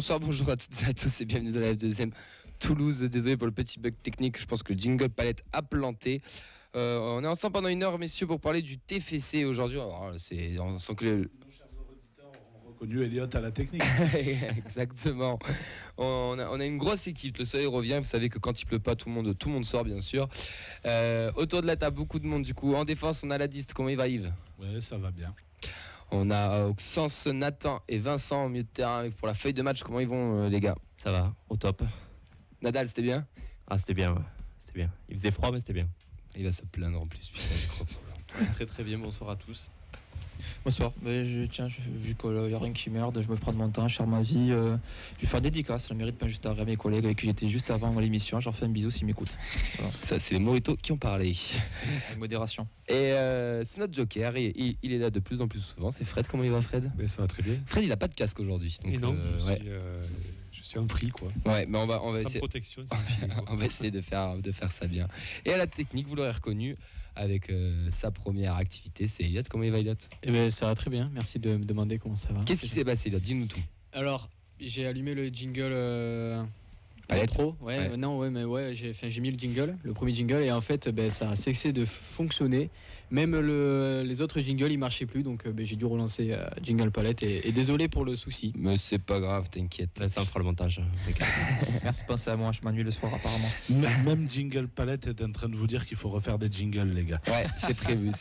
Bonsoir, bonjour à toutes et à tous et bienvenue dans la F2M Toulouse. Désolé pour le petit bug technique, je pense que le jingle palette a planté. On est ensemble pendant une heure, messieurs, pour parler du TFC aujourd'hui. Alors, on sent que Nos chers auditeurs ont reconnu Elliot à la technique. Exactement. On a une grosse équipe. Le soleil revient. Vous savez que quand il pleut pas, tout le monde sort, bien sûr. Autour de la table, beaucoup de monde. Du coup, en défense, on a la Dist. Comment il va, Yves? Ouais, ça va bien. On a Auxence, Nathan et Vincent au milieu de terrain pour la feuille de match. Comment ils vont, les gars? Ça va, au top. Nadal, c'était bien? Ah, c'était bien, ouais. C'était bien. Il faisait froid, mais c'était bien. Il va se plaindre en plus, putain, je crois pas. Très très bien, bonsoir à tous. Bonsoir, vu qu'il n'y a rien qui merde, je me prends de mon temps, je cherche ma vie. Je vais faire dédicace, ça mérite pas juste à mes collègues avec qui j'étais juste avant l'émission. Je leur fais un bisou s'ils m'écoutent. Voilà. Ça, c'est les Moritos qui ont parlé. Avec modération. Et c'est notre joker, il est là de plus en plus souvent. C'est Fred. Comment il va, Fred? Ben, ça va très bien. Fred, il a pas de casque aujourd'hui. Donc, Et non, ouais. je suis un free, quoi. Ouais, mais on va Sans essayer. protection, c'est fini, quoi. On va essayer de faire ça bien. Et à la technique, vous l'aurez reconnu, avec sa première activité, c'est Elliot. Comment il va, Elliot? Eh ben, ça va très bien, merci de me demander comment ça va. Qu'est-ce qui s'est passé, Elliot? Dis-nous tout. Alors, j'ai allumé le jingle Palette. intro, j'ai mis le jingle, le premier jingle, et en fait, ça a cessé de fonctionner. Même les autres jingles, ils marchaient plus, donc j'ai dû relancer jingle palette, et désolé pour le souci. Mais c'est pas grave, t'inquiète. Ça, on fera le montage. Merci de penser à moi, je m'ennuie le soir apparemment. Même Jingle Palette est en train de vous dire qu'il faut refaire des jingles, les gars. Ouais, c'est prévu.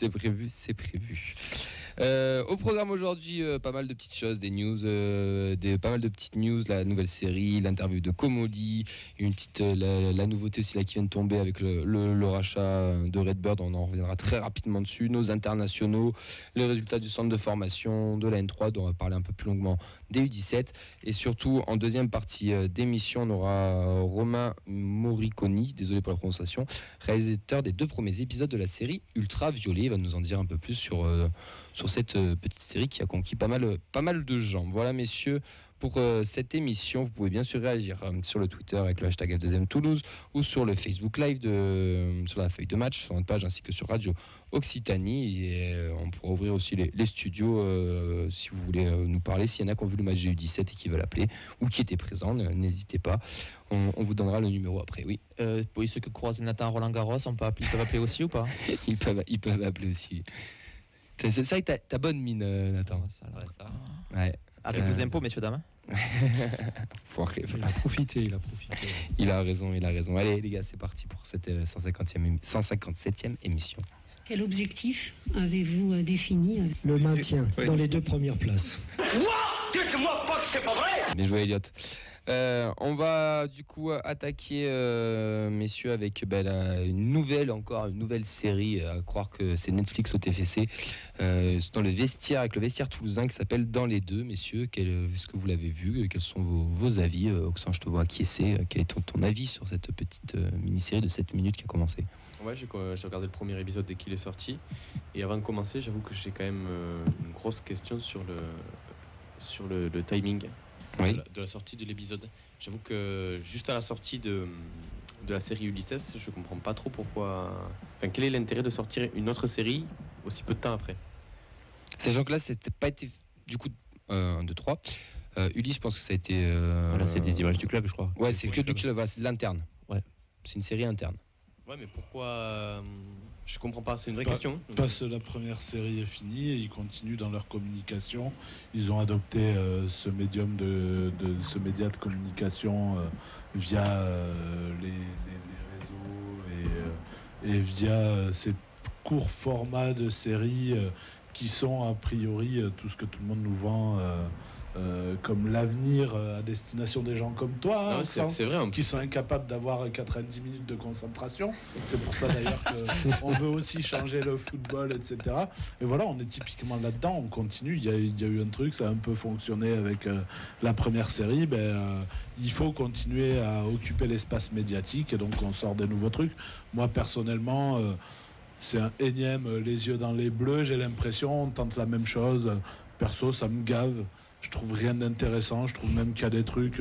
Au programme aujourd'hui, pas mal de petites choses, des news, pas mal de petites news, la nouvelle série, l'interview de Comoli, une petite, la nouveauté aussi là qui vient de tomber avec le rachat de Redbird, on en reviendra très rapidement dessus, nos internationaux, les résultats du centre de formation de la N3, dont on va parler un peu plus longuement des U17, et surtout en deuxième partie d'émission, on aura Romain Moriconi, désolé pour la prononciation, réalisateur des 2 premiers épisodes de la série Ultra Violet. Il va nous en dire un peu plus sur cette petite série qui a conquis pas mal de gens. Voilà, messieurs, pour cette émission. Vous pouvez bien sûr réagir sur le Twitter avec le hashtag F2M Toulouse ou sur le Facebook Live sur la feuille de match, sur notre page, ainsi que sur Radio Occitanie. Et on pourra ouvrir aussi les studios si vous voulez nous parler. S'il y en a qui ont vu le match des U17 et qui veulent appeler ou qui étaient présents, n'hésitez pas. On vous donnera le numéro après, oui. Pour ceux qui croisent Nathan Roland Garros, ils peuvent appeler aussi ou pas? Ils peuvent appeler aussi. C'est ça que t'as bonne mine, Nathan. Ça. Ouais. Avec vos impôts, messieurs, dames. Foiré. Il a profité. Il a raison. Allez, les gars, c'est parti pour cette 157e émission. Quel objectif avez-vous défini? Le maintien dans les 2 premières places. Dites-moi pas que c'est pas vrai! Bien joué, Elliot. On va du coup attaquer, messieurs, avec une nouvelle série. À croire que c'est Netflix au TFC. Dans le vestiaire, avec le vestiaire toulousain qui s'appelle Dans les deux, messieurs. Est-ce que vous l'avez vu? Quels sont vos avis? Oxen, je te vois acquiescer. Quel est ton avis sur cette petite mini-série de 7 minutes qui a commencé? Ouais, j'ai regardé le premier épisode dès qu'il est sorti. Et avant de commencer, j'avoue que j'ai quand même une grosse question sur le timing. Oui. De la sortie de l'épisode. J'avoue que juste à la sortie de la série Ulysses, je comprends pas trop pourquoi. Enfin, quel est l'intérêt de sortir une autre série aussi peu de temps après? Sachant que là, c'était pas été du coup 1, 2, 3. Ulysse, je pense que ça a été. Voilà, c'est des images du club, je crois. Ouais, c'est que du club, c'est de l'interne. Ouais. C'est une série interne. Ouais, mais pourquoi? Je comprends pas, c'est une vraie question. Parce que la première série est finie et ils continuent dans leur communication. Ils ont adopté ce média de communication via les réseaux et via ces courts formats de séries qui sont a priori tout ce que tout le monde nous vend comme l'avenir à destination des gens comme toi, Non, c'est vrai, qui sont incapables d'avoir 90 minutes de concentration. C'est pour ça d'ailleurs qu'on veut aussi changer le football, etc. Et voilà, on est typiquement là-dedans, on continue. Il y a eu un truc, ça a un peu fonctionné avec la première série. Il faut continuer à occuper l'espace médiatique et donc on sort des nouveaux trucs. Moi personnellement, c'est un énième les yeux dans les bleus, j'ai l'impression, on tente la même chose. Perso, ça me gave. Je trouve rien d'intéressant. Je trouve même qu'il y a des trucs.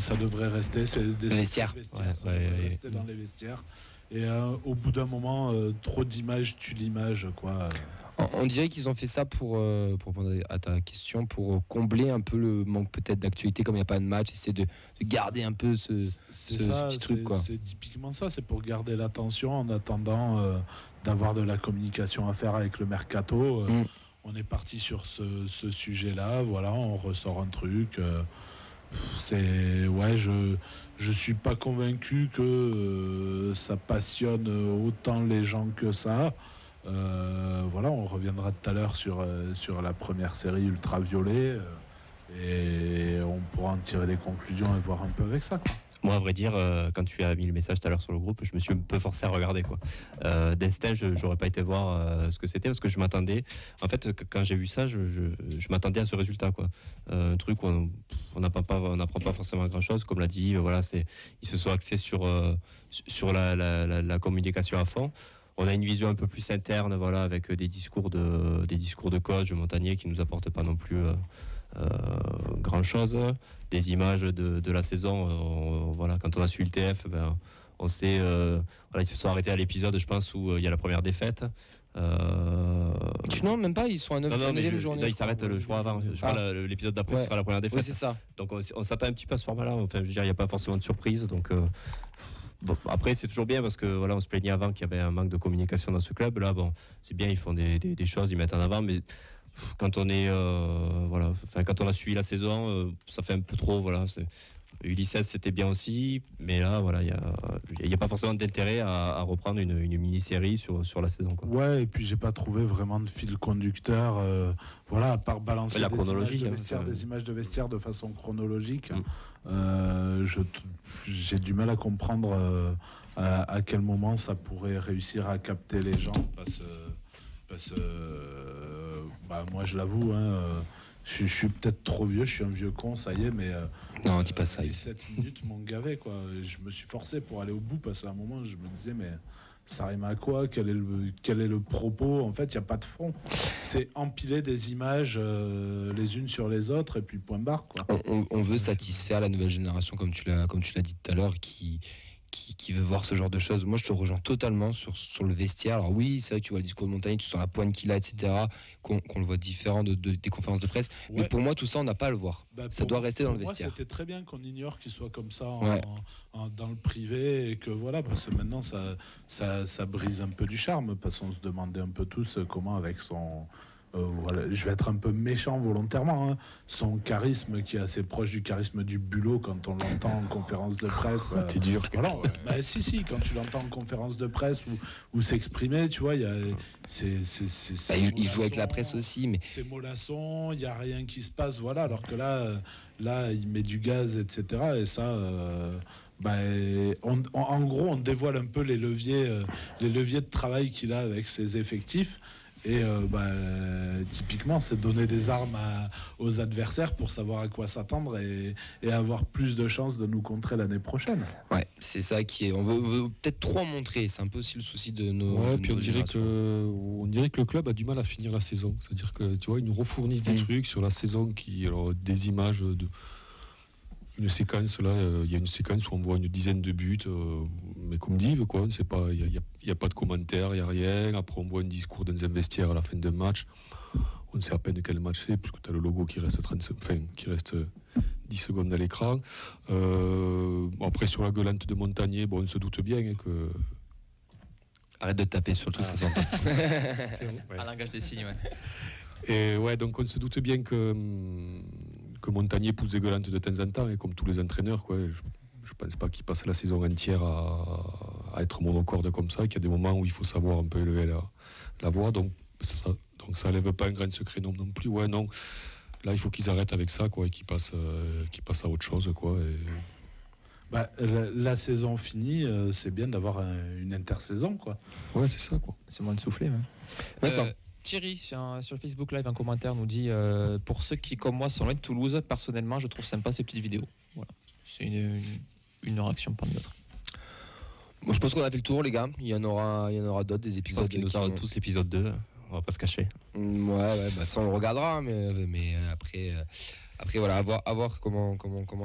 Ça devrait rester. C'est des vestiaires. Ça devrait rester dans les vestiaires. Et au bout d'un moment, trop d'images tue l'image, quoi. On dirait qu'ils ont fait ça pour répondre à ta question, pour combler un peu le manque peut-être d'actualité, comme il n'y a pas de match, essayer de garder un peu ce petit truc. Quoi. C'est typiquement ça, c'est pour garder l'attention en attendant d'avoir de la communication à faire avec le mercato. On est parti sur ce sujet-là, voilà, on ressort un truc. Je suis pas convaincu que ça passionne autant les gens que ça. Voilà, on reviendra tout à l'heure sur la première série Ultraviolet et on pourra en tirer des conclusions et voir un peu avec ça, quoi. Moi, à vrai dire, quand tu as mis le message tout à l'heure sur le groupe, je me suis un peu forcé à regarder, quoi. D'instinct, je n'aurais pas été voir ce que c'était parce que je m'attendais. En fait, quand j'ai vu ça, je m'attendais à ce résultat, quoi. Un truc où on n'apprend pas forcément grand-chose. Comme l'a dit, voilà, ils se sont axés sur la communication à fond. On a une vision un peu plus interne, voilà, avec des discours de coach, de Montagnier qui nous apportent pas non plus grand chose. Des images de la saison, voilà, quand on a su le TF, on sait, voilà, ils se sont arrêtés à l'épisode, je pense, où il y a la première défaite. Non, même pas, ils sont à 9e journée. Là, ils s'arrêtent, je crois, avant. Je crois l'épisode d'après, ce sera la première défaite. Oui, c'est ça. Donc on s'attend un petit peu à ce format-là. Enfin, je veux dire, il n'y a pas forcément de surprise. Donc bon, après, c'est toujours bien parce que voilà, on se plaignait avant qu'il y avait un manque de communication dans ce club. Là, bon, c'est bien, ils font des choses, ils mettent en avant, mais quand on est voilà, enfin quand on a suivi la saison, ça fait un peu trop, voilà. Ulysses c'était bien aussi, mais là voilà, il y a pas forcément d'intérêt à reprendre une mini-série sur la saison, quoi. Ouais, et puis j'ai pas trouvé vraiment de fil conducteur, voilà, à part balancer la chronologie, des images de vestiaire de façon chronologique. J'ai du mal à comprendre à quel moment ça pourrait réussir à capter les gens, parce que moi je l'avoue, je suis peut-être trop vieux, je suis un vieux con, ça y est, mais non, dis pas ça. Les 7 minutes m'ont gavé, quoi. Je me suis forcé pour aller au bout parce qu'à un moment je me disais mais ça rime à quoi, quel est le propos, en fait il n'y a pas de fond, c'est empiler des images les unes sur les autres et puis point barre, quoi. On veut satisfaire la nouvelle génération, comme tu l'as dit tout à l'heure, qui veut voir ce genre de choses. Moi, je te rejoins totalement sur le vestiaire. Alors oui, c'est vrai que tu vois le discours de Montagnier, tu sens la poigne qu'il a, etc., qu'on le voit différent des conférences de presse. Ouais. Mais pour moi, tout ça, on n'a pas à le voir. Ça doit rester dans le vestiaire. Moi, c'était très bien qu'on ignore qu'il soit comme ça dans le privé, et que voilà, parce que maintenant, ça brise un peu du charme, parce qu'on se demandait un peu tous comment, avec son... voilà, je vais être un peu méchant volontairement, hein. Son charisme qui est assez proche du charisme du bulot quand on l'entend en conférence de presse. T'es dur. Voilà, si, quand tu l'entends en conférence de presse ou s'exprimer, tu vois, il joue avec la presse aussi, mais c'est mollasson, il y a rien qui se passe, voilà. Alors que là, il met du gaz, etc. Et ça. En gros, on dévoile un peu les leviers de travail qu'il a avec ses effectifs. Et typiquement, c'est donner des armes aux adversaires pour savoir à quoi s'attendre et avoir plus de chances de nous contrer l'année prochaine. Ouais, c'est ça qui est. On veut peut-être trop en montrer. C'est un peu aussi le souci de nos. Ouais, puis on dirait que le club a du mal à finir la saison. C'est-à-dire que tu vois, ils nous refournissent des trucs sur la saison des images de. Une séquence là, il y a une séquence où on voit une dizaine de buts, mais comme Div, quoi. C'est pas, il y a pas de commentaires, il y a rien. Après, on voit un discours dans un vestiaire à la fin d'un match. On sait à peine quel match c'est, puisque tu as le logo qui reste 10 secondes à l'écran. Après, sur la gueulante de Montagnier, on se doute bien que. Arrête de taper sur le truc, ça s'entend. C'est bon, ouais. À langage des signes, ouais. Et ouais, donc on se doute bien que Montagnier pousse des gueulantes de temps en temps, et comme tous les entraîneurs, quoi. Je pense pas qu'il passe la saison entière à être monocorde comme ça, qu'il y a des moments où il faut savoir un peu élever la voix, donc ça lève pas un grand secret non plus. Ouais, non. Là, il faut qu'ils arrêtent avec ça, quoi, et qu'ils passent à autre chose, quoi. La saison finie, c'est bien d'avoir une intersaison, quoi. Ouais, c'est ça, quoi. C'est moins de souffler. Ouais. Thierry sur le Facebook Live, un commentaire nous dit pour ceux qui comme moi sont loin de Toulouse, personnellement je trouve sympa ces petites vidéos. Voilà. C'est une réaction parmi d'autres. Bon, je pense qu'on a fait le tour, les gars. Il y en aura d'autres, des épisodes. Je pense qu'ils nous auront tous l'épisode 2, on va pas se cacher. Ouais, ça on le regardera, mais après voilà, à voir comment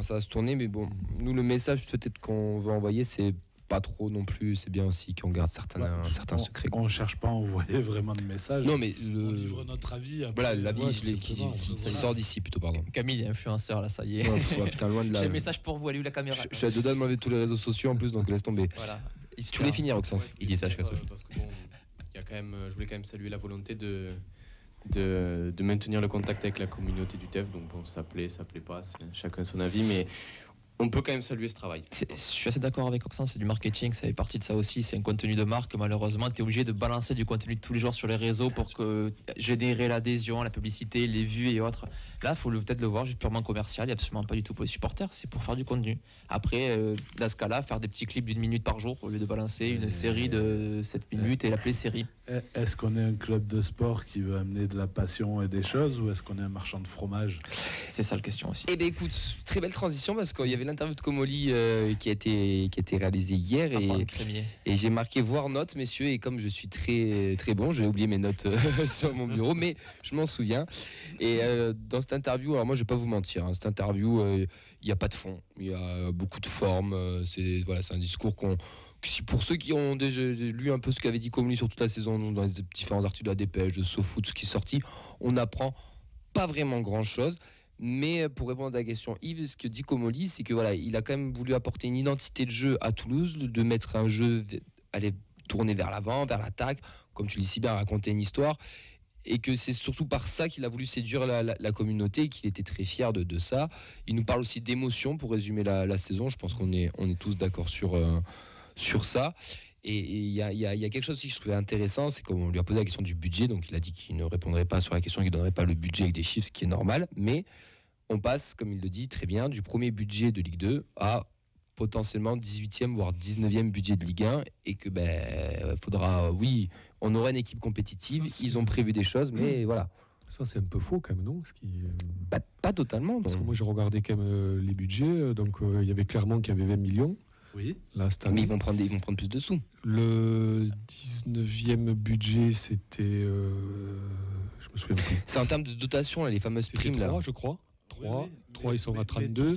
ça va se tourner. Mais bon, nous le message peut-être qu'on veut envoyer, c'est pas trop non plus. C'est bien aussi qu'on garde certains secrets. On cherche pas à envoyer vraiment de messages. Non, mais on livre notre avis. Après, voilà, l'avis qui sort d'ici plutôt, pardon. Camille est influenceur là, ça y est. Ouais, putain, loin de là. J'ai un message pour vous, allez où la caméra? Je suis à deux doigts de m'enlever tous les réseaux sociaux en plus, donc laisse tomber. Voilà. Tu voulais finir, Oxens. Il dit ça, je casse. Parce que bon, il y a quand même, je voulais quand même saluer la volonté de maintenir le contact avec la communauté du TEF. Donc bon, ça plaît pas, c'est chacun son avis, mais on peut quand même saluer ce travail. Je suis assez d'accord avec Oxens, c'est du marketing, ça fait partie de ça aussi, c'est un contenu de marque. Malheureusement, tu es obligé de balancer du contenu de tous les jours sur les réseaux pour générer l'adhésion, la publicité, les vues et autres. Là, il faut peut-être le voir juste purement commercial, et absolument pas du tout pour les supporters, c'est pour faire du contenu. Après, dans ce cas-là, faire des petits clips d'1 minute par jour au lieu de balancer une série de 7 minutes et l'appeler série. Est-ce qu'on est un club de sport qui veut amener de la passion et des choses, ou est-ce qu'on est un marchand de fromage? C'est ça la question aussi. Eh bien écoute, très belle transition parce qu'il y avait l'interview de Comolli qui a été réalisée hier et j'ai marqué voir notes, messieurs, et comme je suis très, très bon, j'ai oublié mes notes sur mon bureau, mais je m'en souviens. Et dans cette interview, alors moi je vais pas vous mentir, cette interview, il n'y a pas de fond, il y a beaucoup de forme, c'est un discours pour ceux qui ont déjà lu un peu ce qu'avait dit Comolli sur toute la saison, dans les différents articles de la Dépêche, de SoFoot, ce qui est sorti, on n'apprend pas vraiment grand-chose. Mais pour répondre à ta question, Yves, ce que dit Comolli, c'est que voilà, il a quand même voulu apporter une identité de jeu à Toulouse, de mettre un jeu, aller tourner vers l'avant, vers l'attaque, comme tu le dis si bien, raconter une histoire, et que c'est surtout par ça qu'il a voulu séduire la communauté, et qu'il était très fier de ça. Il nous parle aussi d'émotion pour résumer la saison. Je pense qu'on est tous d'accord sur ça. Et il y a quelque chose aussi que je trouvais intéressant, c'est qu'on lui a posé la question du budget, donc il a dit qu'il ne répondrait pas sur la question, qu'il ne donnerait pas le budget avec des chiffres, ce qui est normal, mais on passe, comme il le dit très bien, du premier budget de Ligue 2 à potentiellement 18e voire 19e budget de Ligue 1, et que faudra, oui, on aura une équipe compétitive, ils ont prévu des choses, mais voilà. Ça, c'est un peu faux quand même, non? Pas totalement. Parce que moi, j'ai regardé quand même les budgets, donc il y avait Clermont qui avait 20 millions. Oui. Là, mais ils vont prendre plus de sous. Le 19e budget, c'était... je me souviens plus. C'est en termes de dotation, là, les fameuses primes. 3, là. je crois. 3, oui, ils sont à 32.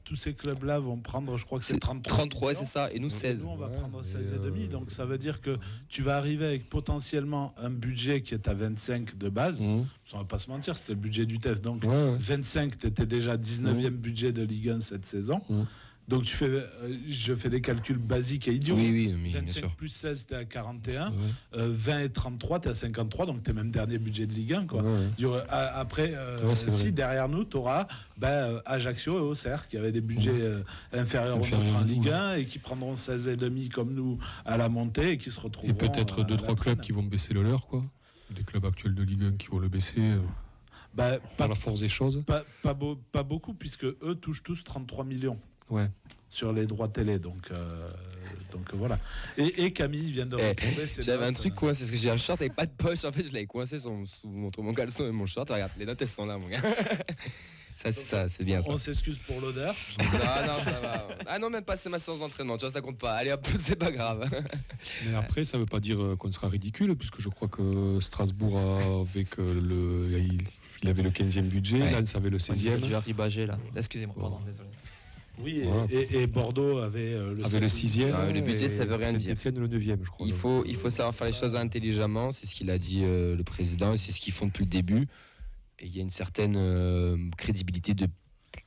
Tous ces clubs-là vont prendre, je crois que c'est 33. 33, c'est ça, et nous 16. Nous, on va prendre 16,5. Donc ça veut dire que tu vas arriver avec potentiellement un budget qui est à 25 de base. On va pas se mentir, c'était le budget du TEF. Donc 25, tu étais déjà 19e budget de Ligue 1 cette saison. Donc je fais des calculs basiques et idiots. Oui, 25 bien sûr. plus 16, t'es à 41. 20 et 33, t'es à 53. Donc t'es même dernier budget de Ligue 1. Quoi. Après, derrière nous, t'auras Ajaccio et Auxerre qui avaient des budgets inférieurs aux nôtres en Ligue 1 et qui prendront 16,5 comme nous à la montée et qui se retrouveront. Et peut-être 2-3 clubs qui vont baisser le leur, quoi. Des clubs actuels de Ligue 1 qui vont le baisser. Par la force des choses. Pas beaucoup, puisque eux touchent tous 33 millions. Sur les droits télé, donc voilà. Et Camille vient de retrouver ses J'avais notes. Un truc coincé, parce que j'ai un short avec pas de poche, en fait je l'avais coincé entre mon caleçon et mon short. Regarde, les notes elles sont là, mon gars. Ça, c'est bien ça. On s'excuse pour l'odeur. Non, ça va. Ah non, même pas, c'est ma séance d'entraînement, tu vois, ça compte pas. Allez hop, c'est pas grave. Mais après, ça veut pas dire qu'on sera ridicule, puisque je crois que Strasbourg il avait le 15e budget, Lens avait le 16e. Du Harry là. Excusez-moi, pardon, désolé. Oui, et Bordeaux avait le 6e. Le budget, ça veut rien dire. Saint-Étienne le 9e, je crois. Il faut savoir faire les choses intelligemment, c'est ce qu'il a dit le président, et c'est ce qu'ils font depuis le début. Et il y a une certaine crédibilité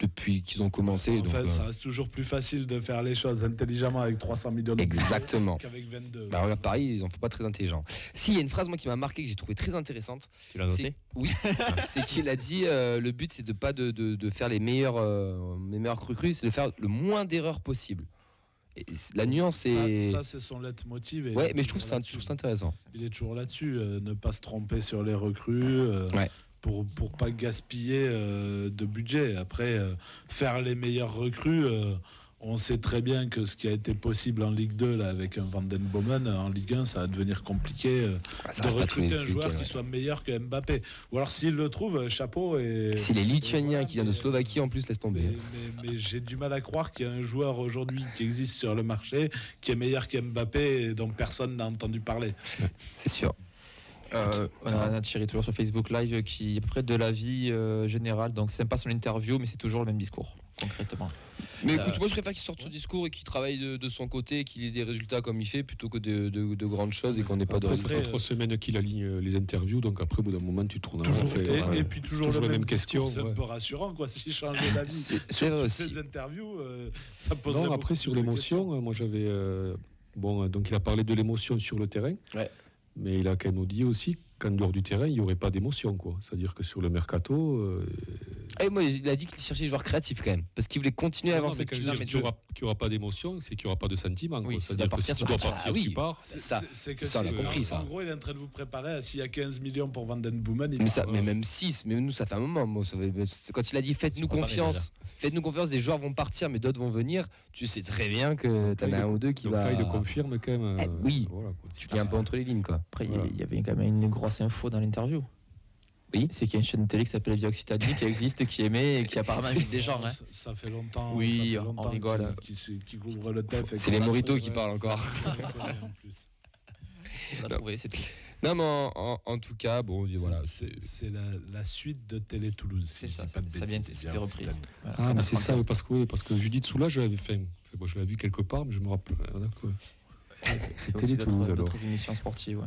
depuis qu'ils ont commencé. En fait, ça reste toujours plus facile de faire les choses intelligemment avec 300 millions de Exactement. qu'avec 22. Regarde, Paris, ils n'en font pas très intelligent. Si, il y a une phrase moi qui m'a marqué, que j'ai trouvé très intéressante. Tu l'as noté ? Oui, c'est qu'il a dit le but, c'est de pas de faire les meilleurs recrues, c'est de faire le moins d'erreurs possible. Et la nuance, c'est... Ça, c'est son leitmotiv. Ouais, mais je trouve ça intéressant. Il est toujours là-dessus, ne pas se tromper sur les recrues. Pour pas gaspiller de budget. Après, faire les meilleures recrues, on sait très bien que ce qui a été possible en Ligue 2 là, avec un Van Den Bomen, en Ligue 1, ça va devenir compliqué de recruter un joueur qui soit meilleur que Mbappé. Ou alors s'il le trouve, chapeau. S'il est lituanien, qui vient de Slovaquie en plus, laisse tomber. Mais j'ai du mal à croire qu'il y a un joueur aujourd'hui qui existe sur le marché qui est meilleur que Mbappé et dont personne n'a entendu parler. C'est sûr. On a Thierry toujours sur Facebook Live qui est à peu près de l'avis général, donc c'est pas son interview mais c'est toujours le même discours. concrètement. Mais écoute, moi je préfère qu'il sorte ce discours et qu'il travaille de son côté, qu'il ait des résultats comme il fait, plutôt que de grandes choses et qu'on n'ait pas de Après, ça résultats. fait 3 semaines qu'il aligne les interviews, donc après, au bout d'un moment, tu te tournes Et puis toujours la le même question. discours, c'est un peu rassurant, quoi. Si changeait d'avis C'est vrai sur aussi. les interviews, ça poserait Non, beaucoup après, sur plus de l'émotion, questions. moi j'avais. Donc il a parlé de l'émotion sur le terrain, Ouais. mais il a quand même dit aussi qu'en dehors du terrain, il n'y aurait pas d'émotion, quoi. C'est-à-dire que sur le mercato. Et moi, il a dit qu'il cherchait des joueurs créatifs quand même, parce qu'il voulait continuer à avoir cette qu'il dynamique de jeu. n'y aura pas d'émotion, c'est qu'il n'y aura pas de sentiment. Oui, Quoi. si C'est-à-dire tu dois que si tu partir, dois partir, tu pars. C'est que ça, on a si- compris, en ça. gros, il est en train de vous préparer à s'il y a 15 millions pour Van Den Boomen. Mais même 6, mais nous ça fait un moment. Moi, quand il a dit faites-nous confiance, des joueurs vont partir mais d'autres vont venir, tu sais très bien que t'en as un ou deux qui Donc va. là, il le confirme quand même. Oui, voilà, quoi. tu lis un peu entre les lignes quoi. Après, Voilà. il y avait quand même une grosse info dans l'interview. Oui. C'est qu'il y a une chaîne de télé qui s'appelle Via Occitanie qui existe, qui aimait et qui apparemment invite des gens. Hein. Ça fait longtemps. Oui, ça fait on longtemps rigole. Qui couvre le TEF. et C'est qu'on les l'a Moritos trouvé, qui parlent encore. en plus. On l'a trouvé, c'est tout. Non, mais en tout cas, bon, voilà. C'est la suite de Télé Toulouse. C'est si ça, je dis pas de ça vient, bêtises, c'était bien, repris. Occitanie. Voilà. Ah, mais c'est ça, oui, parce que Judith Soula, je l'avais fait. Bon, je l'avais vu quelque part, mais je me rappelle. C'était les Toulouse alors. D'autres émissions sportives. Ouais.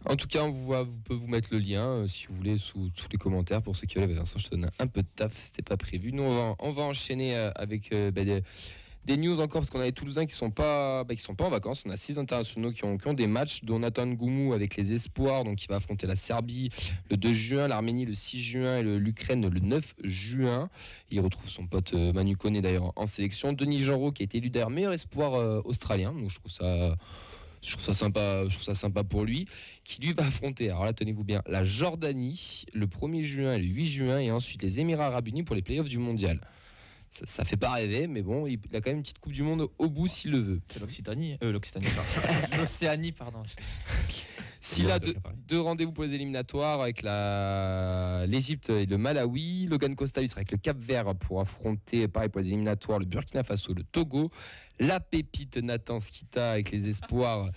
En tout cas, vous pouvez vous mettre le lien si vous voulez sous les commentaires pour ceux qui veulent. Vincent, je te donne un peu de taf, c'était pas prévu. Nous, on va enchaîner avec des news encore parce qu'on a les Toulousains qui sont pas en vacances. On a 6 internationaux qui ont des matchs, dont Nathan Goumou avec les Espoirs, donc qui va affronter la Serbie le 2 juin, l'Arménie le 6 juin et l'Ukraine le 9 juin. Il retrouve son pote Manu Koné d'ailleurs en sélection. Denis Genreau qui a été élu d'ailleurs meilleur espoir australien. Donc je trouve ça sympa pour lui, qui lui va affronter, alors là tenez-vous bien, la Jordanie le 1er juin et le 8 juin et ensuite les Émirats Arabes Unis pour les playoffs du mondial. Ça fait pas rêver, mais bon, il a quand même une petite Coupe du Monde au bout s'il le veut. C'est l'Occitanie, pardon. L'Océanie, pardon. S'il a deux rendez-vous pour les éliminatoires avec l'Égypte et le Malawi, Logan Costa lui sera avec le Cap-Vert pour affronter, pareil pour les éliminatoires, le Burkina Faso, le Togo, la pépite Nathan Skita avec les espoirs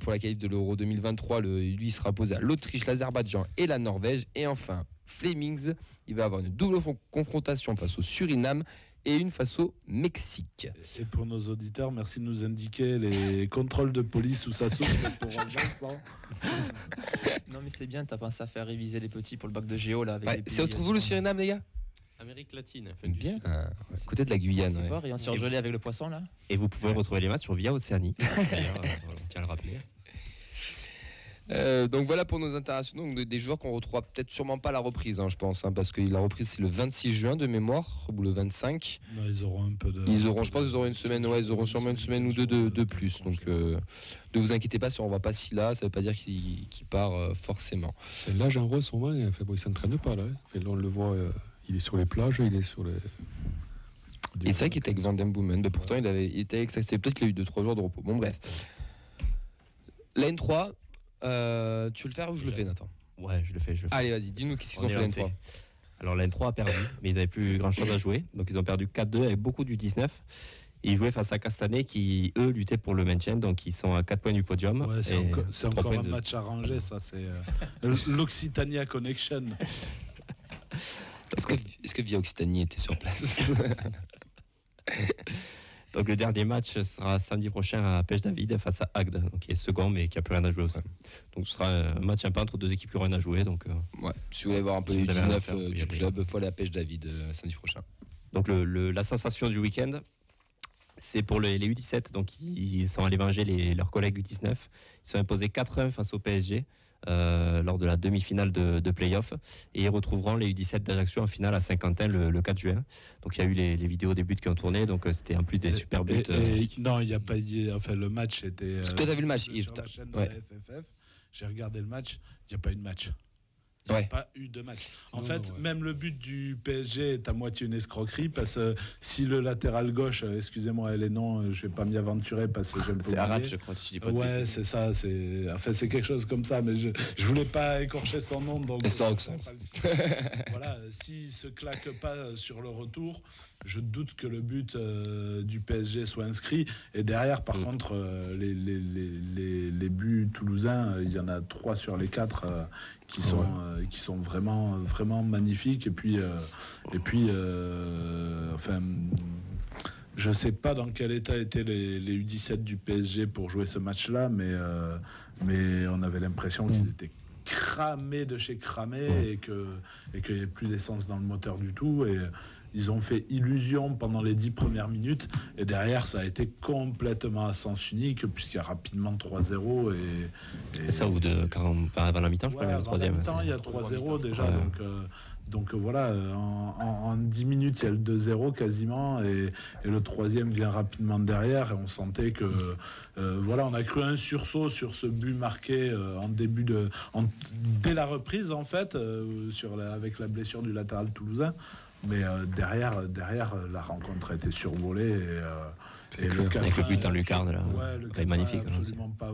pour la qualif de l'Euro 2023, lui sera posé à l'Autriche, l'Azerbaïdjan et la Norvège. Et enfin, Flemings, il va avoir une double confrontation face au Suriname et une face au Mexique. Et pour nos auditeurs, merci de nous indiquer les contrôles de police où ça s'ouvre pour Vincent. Non mais c'est bien, t'as pensé à faire réviser les petits pour le bac de géo là. Avec Ouais, les c'est où se trouve le Suriname, les gars? Amérique latine. Bien. Côté de la Guyane. C'est Ouais. pas, rayon surgelé avec le poisson là. Et vous pouvez retrouver les matchs sur Via Océanie. D'ailleurs, on tient à le rappeler. Donc voilà pour nos internationaux, donc des joueurs qu'on retrouvera peut-être sûrement pas à la reprise, je pense, parce que la reprise c'est le 26 juin de mémoire ou le 25. Non, ils auront un peu de. Je pense qu'ils auront une semaine, ils auront sûrement une semaine ou deux de plus. Donc ne vous inquiétez pas si on voit pas si là, ça veut pas dire qu'il part forcément. Là, Jean Rose, au moins, il s'entraîne pas là. Là, on le voit, il est sur les plages, il est sur les. Et c'est vrai qu'il était avec Van Den Boomen, mais pourtant il était avec ça. C'est peut-être qu'il a eu 2-3 jours de repos. Bon bref. La N3. Tu veux le faire ou je le fais, Nathan? Ouais, je le fais. Allez, vas-y, dis-nous qu'est-ce qu'ils ont fait la N3. Alors la N3 a perdu, mais ils n'avaient plus grand-chose à jouer. Donc ils ont perdu 4-2 avec beaucoup du 19. Et ils jouaient face à Castanet qui, eux, luttaient pour le maintien. Donc ils sont à 4 points du podium. Ouais, c'est encore un match arrangé, ça. C'est l'Occitania Connection. Est-ce que Via Occitanie était sur place? Donc le dernier match sera samedi prochain à Pêche-David face à Agde, donc qui est second mais qui n'a plus rien à jouer aussi. Donc ce sera un match un peu entre deux équipes qui n'ont rien à jouer. Donc, ouais, si vous voulez voir un peu les 19 du club, il faut aller à Pêche-David samedi prochain. Donc la sensation du week-end, c'est pour les U17. Donc ils sont allés manger leurs collègues U19. Ils sont imposés 4-1 face au PSG. Lors de la demi-finale de play-off, et ils retrouveront les U17 d'Ajaccio en finale à Saint-Quentin le 4 juin. Donc il y a eu les vidéos des buts qui ont tourné, donc c'était en plus des super buts. Non, il n'y a pas enfin le match était toi t'as vu le match sur la chaîne de la FFF, j'ai regardé le match, il n'y a pas eu de match. Il n'y a pas eu de match. En fait, même le but du PSG est à moitié une escroquerie parce que si le latéral gauche, excusez-moi les noms, je ne vais pas m'y aventurer parce que j'aime pas. C'est arabe, je crois. Si je dis pas ouais, c'est ça. C'est quelque chose comme ça, mais je voulais pas écorcher son nom. Donc voilà, s'il se claque pas sur le retour, je doute que le but du PSG soit inscrit. Et derrière, par contre, les buts toulousains, il y en a 3 sur les 4 qui sont vraiment, vraiment magnifiques. Et puis, enfin, je sais pas dans quel état étaient les U17 du PSG pour jouer ce match-là, mais on avait l'impression qu'ils étaient cramés de chez cramés et qu'il n'y avait plus d'essence dans le moteur du tout. Et ils ont fait illusion pendant les 10 premières minutes et derrière ça a été complètement à sens unique puisqu'il y a rapidement 3-0 et ça ou de 40 avant la mi-temps, je crois, le troisième. Il y a 3-0 déjà, ouais. donc voilà, en 10 minutes il y a le 2-0 quasiment et le troisième vient rapidement derrière et on sentait que voilà, on a cru un sursaut sur ce but marqué dès la reprise en fait avec la blessure du latéral toulousain. Mais derrière, la rencontre a été survolée et le 4-1, avec le but en lucarne là, le magnifique. Absolument pas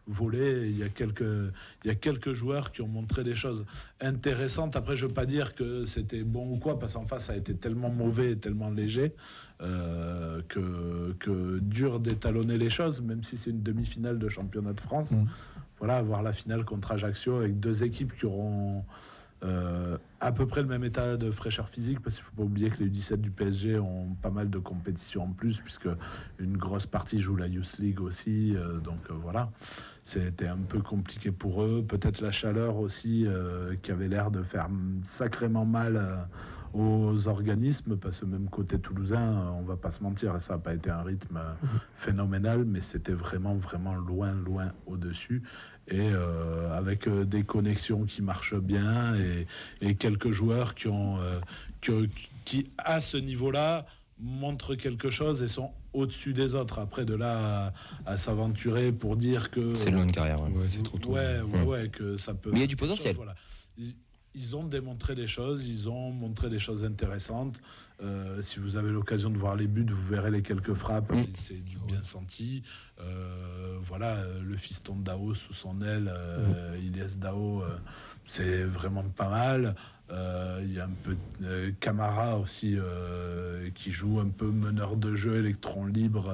volé. Il y a quelques joueurs qui ont montré des choses intéressantes. Après, je veux pas dire que c'était bon ou quoi, parce qu'en face, ça a été tellement mauvais et tellement léger que dur d'étalonner les choses, même si c'est une demi-finale de championnat de France. Voilà, avoir la finale contre Ajaccio avec deux équipes qui auront à peu près le même état de fraîcheur physique, parce qu'il ne faut pas oublier que les U17 du PSG ont pas mal de compétitions en plus, puisque une grosse partie joue la Youth League aussi, donc voilà, c'était un peu compliqué pour eux. Peut-être la chaleur aussi qui avait l'air de faire sacrément mal aux organismes, parce que même côté toulousain, on va pas se mentir, ça n'a pas été un rythme phénoménal, mais c'était vraiment loin au-dessus. Et avec des connexions qui marchent bien et quelques joueurs qui à ce niveau-là montrent quelque chose et sont au-dessus des autres. Après, de là à s'aventurer pour dire que c'est long une carrière. Ouais, c'est trop tôt. Ouais, que ça peut. Mais il y a du potentiel. Voilà. Ils ont démontré des choses, ils ont montré des choses intéressantes. Si vous avez l'occasion de voir les buts, vous verrez les quelques frappes, et c'est du bien senti. Voilà, le fiston de Dao sous son aile, Ilyes Dao, c'est vraiment pas mal. Il y a un peu Camara aussi qui joue un peu meneur de jeu, électron libre.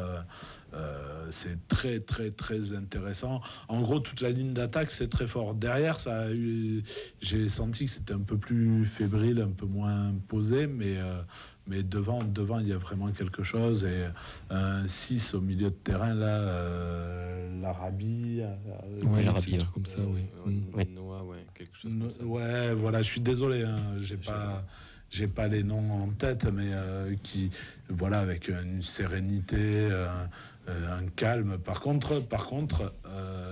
C'est très intéressant. En gros, toute la ligne d'attaque, c'est très fort. Derrière, j'ai senti que c'était un peu plus fébrile, un peu moins posé, mais devant, il y a vraiment quelque chose. Et un 6 au milieu de terrain, là, l'Arabie. l'Arabie, un truc comme ça, Noah, quelque chose comme ça. Ouais, voilà, je suis désolé, hein, j'ai pas les noms en tête, mais qui, voilà, avec une sérénité, un calme. Par contre,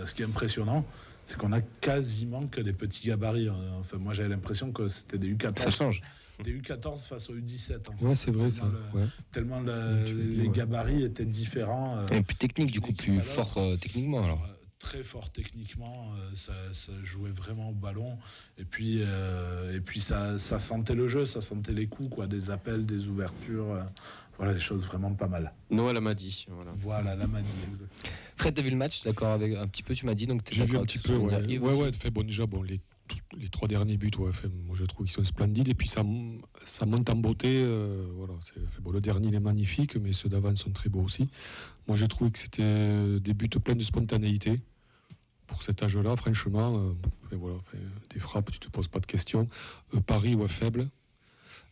ce qui est impressionnant, c'est qu'on a quasiment que des petits gabarits. Enfin, moi, j'avais l'impression que c'était des U14. Ça change. Des U14 face aux U17. En fait. Ouais, c'est vrai, ça. Tellement les gabarits étaient différents. Et plus technique, du coup, plus fort techniquement, alors. Très fort techniquement, ça jouait vraiment au ballon. Et puis ça sentait le jeu, ça sentait les coups, quoi, des appels, des ouvertures. Voilà, des choses vraiment pas mal. Noah Lamadi. Voilà, Lamadi, exact. Fred, t'as vu le match, d'accord, avec un petit peu, tu m'as dit, donc j'ai vu un petit peu, ouais, fait bon déjà, les trois derniers buts, moi je trouve qu'ils sont splendides, et puis ça monte en beauté, voilà, le dernier il est magnifique, mais ceux d'avant sont très beaux aussi. Moi j'ai trouvé que c'était des buts pleins de spontanéité pour cet âge-là, franchement, des frappes, tu te poses pas de questions. Paris, faible.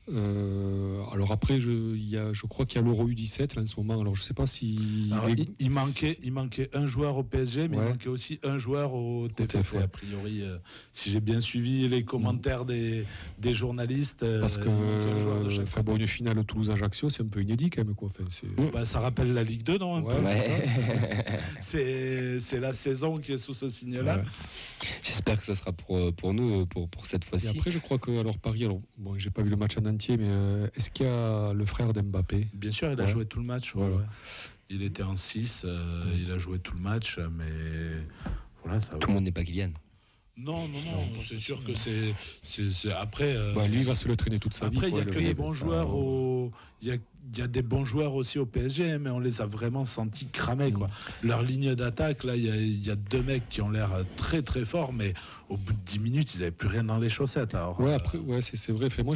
Alors après, je crois qu'il y a l'Euro U17 là, en ce moment. Alors je sais pas si il manquait un joueur au PSG, mais il manquait aussi un joueur au TFC. A priori, si j'ai bien suivi les commentaires des journalistes, parce que une finale Toulouse-Ajaccio, c'est un peu inédit quand même, quoi. Enfin, ça rappelle la Ligue 2, non, un peu, ouais. c'est la saison qui est sous ce signe-là. Ouais. J'espère que ça sera pour nous pour cette fois-ci. Et après, je crois que Paris, j'ai pas vu le match en entier, mais est-ce qu'il y a le frère d'Mbappé? Bien sûr, il a joué tout le match. Ouais. Il était en 6, il a joué tout le match, mais voilà, ça. Tout le monde n'est pas Kylian. Non, c'est sûr que c'est après. Lui, il va se le traîner toute sa vie. Après, il y a que des bons joueurs il y a des bons joueurs aussi au PSG, mais on les a vraiment sentis cramés, quoi. Leur ligne d'attaque, là, il y a deux mecs qui ont l'air très très forts, mais au bout de 10 minutes, ils n'avaient plus rien dans les chaussettes. Alors, après, c'est vrai. Moi,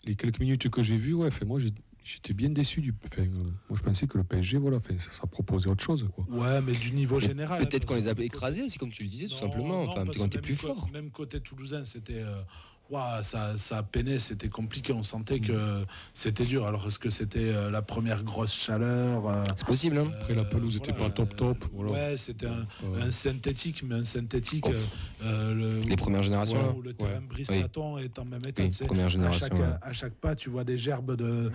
les quelques minutes que j'ai vues, moi, J'étais bien déçu moi je pensais que le PSG, ça proposait autre chose, quoi. Ouais, mais du niveau général. Peut-être qu'on les a écrasés aussi, comme tu le disais, tout simplement. Enfin, peut-être qu'on était plus fort. Même côté toulousain, c'était. Ça peinait, c'était compliqué. On sentait que c'était dur. Alors, est-ce que c'était la première grosse chaleur C'est possible, hein. Après, la pelouse n'était pas top. Voilà. Ouais, c'était un synthétique, mais un synthétique. Les premières générations. Où le terrain Bristaton est en même état. Oui, première génération. À chaque pas, tu vois des gerbes de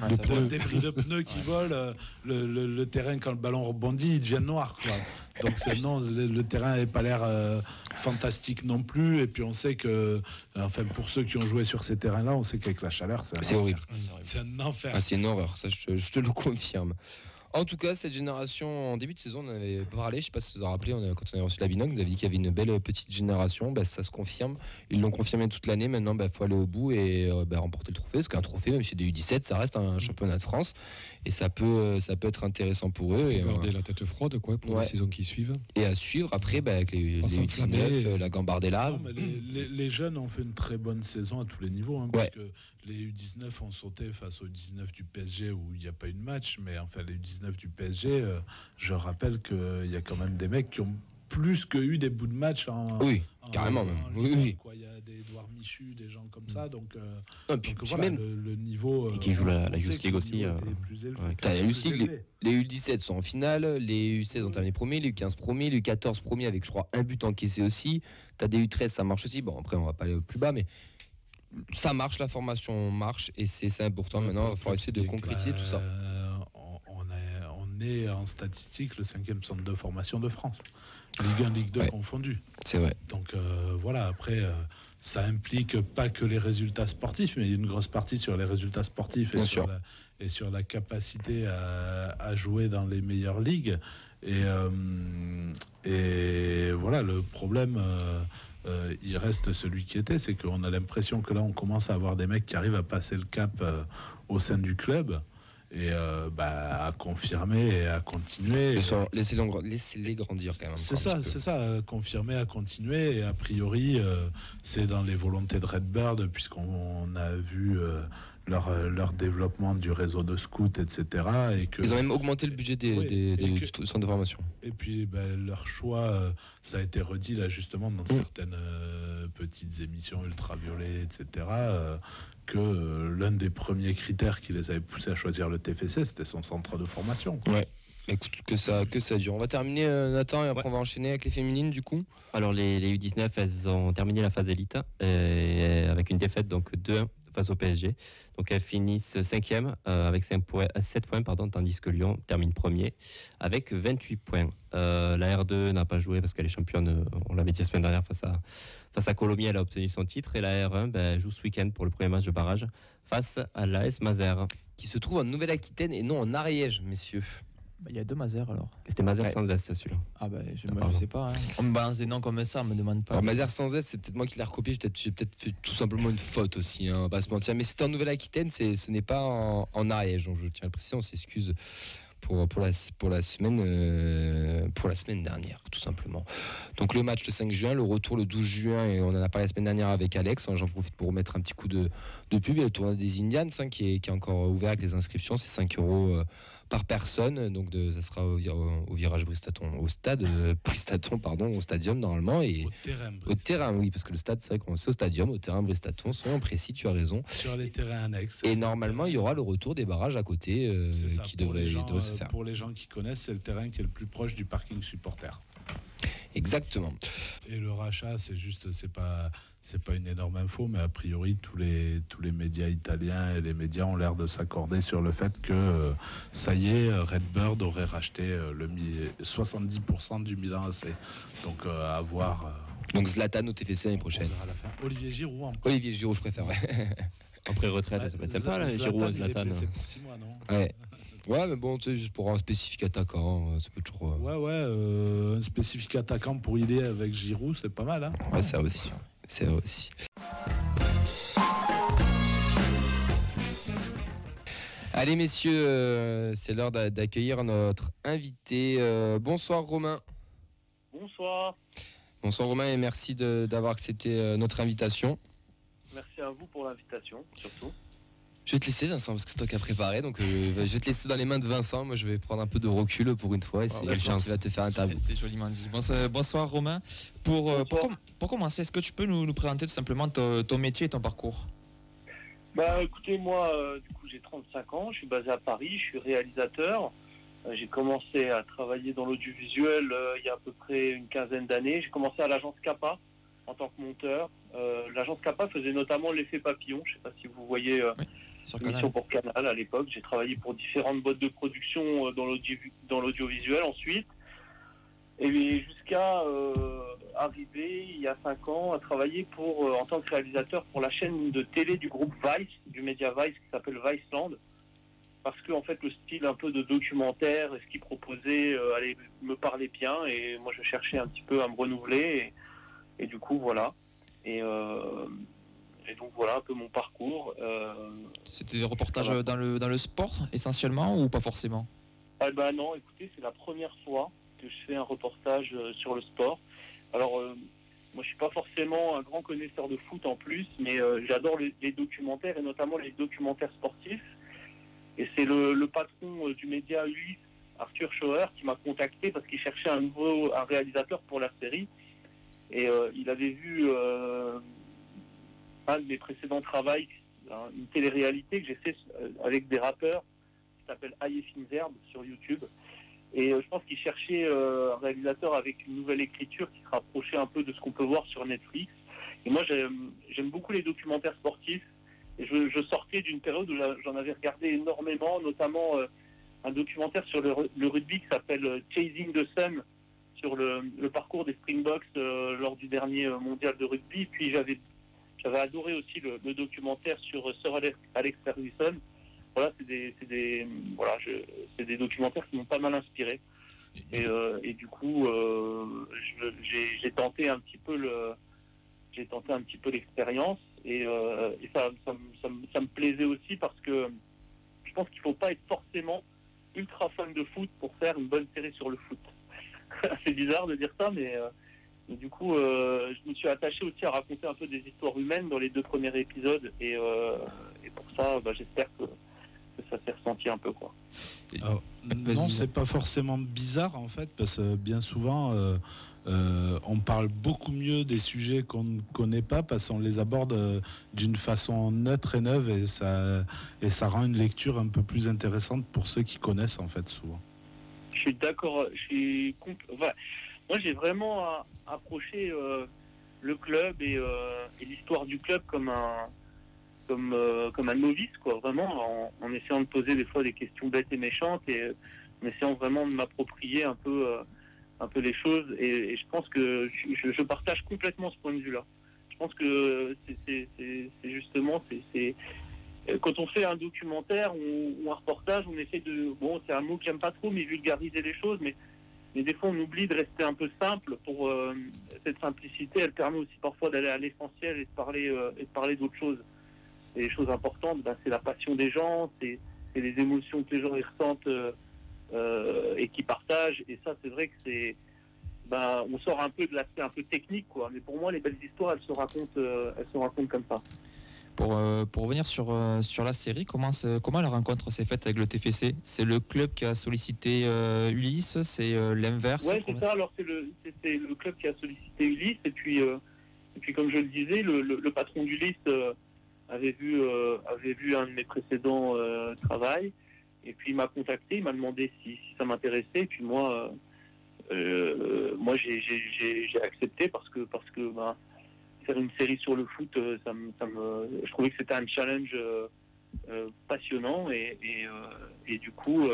débris de pneus qui volent. Le terrain, quand le ballon rebondit, il devient noir, quoi. Donc non, le terrain n'a pas l'air fantastique non plus. Et puis on sait que, enfin, pour ceux qui ont joué sur ces terrains-là, on sait qu'avec la chaleur, c'est horrible. C'est un enfer. Ah, c'est une horreur, ça je te le confirme. En tout cas, cette génération, en début de saison, on en avait parlé, je ne sais pas si vous vous rappelez, quand on avait reçu la Binoc, on avait dit qu'il y avait une belle petite génération. Ça se confirme. Ils l'ont confirmé toute l'année. Maintenant, il faut aller au bout et remporter le trophée. Parce qu'un trophée, même chez des U17, ça reste un championnat de France. Et ça peut être intéressant pour eux. Et garder la tête froide, quoi, pour les saisons qui suivent. Et à suivre après, avec les U19, la Gambardella. Non, mais les jeunes ont fait une très bonne saison à tous les niveaux. Parce que les U19 ont sauté face aux U19 du PSG où il n'y a pas eu de match. Mais enfin, les U19 du PSG, je rappelle qu'il y a quand même des mecs qui ont plus que eu des bouts de match carrément même. Il y a des Edouard Michu, des gens comme ça. Donc, puis voilà, même le niveau. Et qui joue la Youth League aussi. La Youth League, les U17 sont en finale, les U16 ont terminé premier, les U15 premier, les U14 premier avec, je crois, un but encaissé aussi. T'as des U13, ça marche aussi. Bon, après, on va pas aller plus bas, mais ça marche, la formation marche et c'est important. Maintenant, il faut essayer de concrétiser tout ça. On est en statistique le 5e centre de formation de France. Ligue 1, Ligue 2 confondu. C'est vrai. Donc voilà, après, ça implique pas que les résultats sportifs, mais il y a une grosse partie sur les résultats sportifs et sur la capacité à jouer dans les meilleures ligues. Et voilà, le problème, il reste celui qui était, c'est qu'on a l'impression que là, on commence à avoir des mecs qui arrivent à passer le cap au sein du club. Et à confirmer et à continuer. Laissez-les grandir quand même. C'est ça, confirmer, à continuer. Et a priori, c'est dans les volontés de Redbird, puisqu'on a vu leur développement du réseau de scouts, etc. Et que, ils ont même augmenté le budget des centres de formation. Et puis leur choix, ça a été redit là justement dans certaines petites émissions ultraviolets, etc. Que l'un des premiers critères qui les avait poussés à choisir le TFC, c'était son centre de formation. Ouais. Écoute, que ça dure. On va terminer, Nathan, et après on va enchaîner avec les féminines du coup. Alors les U19, elles ont terminé la phase élite avec une défaite donc 2-1 face au PSG. Donc elles finissent 5e avec 7 points, tandis que Lyon termine premier avec 28 points. La R2 n'a pas joué parce qu'elle est championne, on l'avait dit la semaine dernière, face à Colomiers, elle a obtenu son titre. Et la R1 joue ce week-end pour le premier match de barrage face à l'AS Mazères. Qui se trouve en Nouvelle-Aquitaine et non en Ariège, messieurs. Il y a 2 Mazères alors. C'était Mazères sans S celui-là. Ah je sais pas. Hein. On me balance des noms comme ça, on me demande pas. Alors Mazères sans S, c'est peut-être moi qui l'ai recopié. J'ai peut-être fait tout simplement une faute aussi, on va pas se mentir. Mais c'était en Nouvelle-Aquitaine, ce n'est pas en Ariège. Donc je tiens à le préciser, on s'excuse pour la semaine dernière, tout simplement. Donc le match le 5 juin, le retour le 12 juin, et on en a parlé la semaine dernière avec Alex. J'en profite pour remettre un petit coup de pub. Il y a le tournoi des Indians qui est encore ouvert avec les inscriptions, c'est 5 € par personne. Donc ça sera au virage Bristaton, au stade Bristaton, au stadium normalement, et au terrain, oui, parce que le stade, c'est vrai qu'on sait au stadium, au terrain Bristaton, soyons précis, tu as raison. Sur les terrains annexes. Et normalement, il y aura le retour des barrages à côté qui devrait se faire. Pour les gens qui connaissent, c'est le terrain qui est le plus proche du parking supporter. Exactement. Et le rachat, c'est pas une énorme info, mais a priori tous les médias italiens et les médias ont l'air de s'accorder sur le fait que ça y est, Redbird aurait racheté 70% du Milan AC. Donc à voir. Donc Zlatan au TFC l'année prochaine. À la fin. Olivier Giroud. Olivier Giroud, je préfère. Après retraite, ça peut être sympa, là, Giroud, Zlatan. C'est pour 6 mois, non? Ouais, mais bon, tu sais, juste pour un spécifique attaquant, ça peut toujours. Un spécifique attaquant pour y aller avec Giroud, c'est pas mal, hein. Ouais, c'est vrai aussi. Allez, messieurs, c'est l'heure d'accueillir notre invité. Bonsoir, Romain. Bonsoir. Bonsoir, Romain, et merci d'avoir accepté notre invitation. Merci à vous pour l'invitation, surtout. Je vais te laisser Vincent parce que c'est toi qui as préparé, donc je vais te laisser dans les mains de Vincent. Moi je vais prendre un peu de recul pour une fois et c'est quelle chance. qui va te faire interview. C'est joliment dit. Bonsoir Romain. Pour commencer, est-ce que tu peux nous présenter tout simplement ton métier et ton parcours? Écoutez, moi, du coup, j'ai 35 ans, je suis basé à Paris, je suis réalisateur. J'ai commencé à travailler dans l'audiovisuel il y a à peu près une quinzaine d'années. J'ai commencé à l'agence Kappa en tant que monteur. L'agence Kappa faisait notamment l'effet papillon. Je ne sais pas si vous voyez l'émission pour Canal à l'époque. J'ai travaillé pour différentes boîtes de production dans l'audiovisuel ensuite. Et jusqu'à arriver il y a 5 ans à travailler en tant que réalisateur pour la chaîne de télé du groupe Vice, du média Vice qui s'appelle Viceland. Parce que en fait le style un peu de documentaire et ce qu'il proposait me parlait bien et moi je cherchais un petit peu à me renouveler et du coup voilà. Et donc voilà un peu mon parcours. C'était des reportages dans le sport essentiellement ou pas forcément? Non, écoutez, c'est la première fois que je fais un reportage sur le sport. Alors moi je suis pas forcément un grand connaisseur de foot en plus, mais j'adore les documentaires et notamment les documentaires sportifs. Et c'est le patron du média Ulysse, Arthur Schauer, qui m'a contacté parce qu'il cherchait un réalisateur pour la série. Et il avait vu un de mes précédents travaux, une télé-réalité que j'ai fait avec des rappeurs, qui s'appelle Aïe et Fines Herbes sur YouTube. Et je pense qu'il cherchait un réalisateur avec une nouvelle écriture qui se rapprochait un peu de ce qu'on peut voir sur Netflix. Et moi, j'aime beaucoup les documentaires sportifs. Et je sortais d'une période où j'en avais regardé énormément, notamment un documentaire sur le rugby qui s'appelle Chasing the Sun, sur le parcours des Springboks lors du dernier mondial de rugby. Puis j'avais adoré aussi le documentaire sur Sir Alex Ferguson. Voilà, c'est des documentaires qui m'ont pas mal inspiré. Et du coup, j'ai tenté un petit peu l'expérience et ça me plaisait aussi parce que je pense qu'il ne faut pas être forcément ultra fan de foot pour faire une bonne série sur le foot. C'est bizarre de dire ça, mais du coup, je me suis attaché aussi à raconter un peu des histoires humaines dans les 2 premiers épisodes et pour ça, j'espère que ça s'est ressenti un peu, quoi. Alors, non, c'est pas forcément bizarre en fait, parce que bien souvent on parle beaucoup mieux des sujets qu'on ne connaît pas parce qu'on les aborde d'une façon neutre et neuve et ça rend une lecture un peu plus intéressante pour ceux qui connaissent en fait souvent. Je suis d'accord. Moi, j'ai vraiment approché le club et l'histoire du club comme un novice, quoi, vraiment, en essayant de poser des fois des questions bêtes et méchantes et en essayant vraiment de m'approprier un peu les choses. Et je pense que je partage complètement ce point de vue-là. Je pense que c'est justement, quand on fait un documentaire ou un reportage, on essaie c'est un mot que j'aime pas trop, mais vulgariser les choses, mais des fois on oublie de rester un peu simple. Pour cette simplicité, elle permet aussi parfois d'aller à l'essentiel et de parler d'autres choses. Et les choses importantes, c'est la passion des gens, c'est les émotions que les gens y ressentent et qui partagent. Et ça, c'est vrai que on sort un peu de l'aspect un peu technique, quoi. Mais pour moi, les belles histoires, elles se racontent comme ça. Pour revenir sur la série, comment la rencontre s'est faite avec le TFC? C'est le club qui a sollicité Ulysse, c'est l'inverse? Ouais, c'est ça. Alors c'est le club qui a sollicité Ulysse et puis comme je le disais, le patron d'Ulysse avait vu un de mes précédents travails et puis il m'a contacté, il m'a demandé si ça m'intéressait et puis moi j'ai accepté parce que faire une série sur le foot, je trouvais que c'était un challenge passionnant et du coup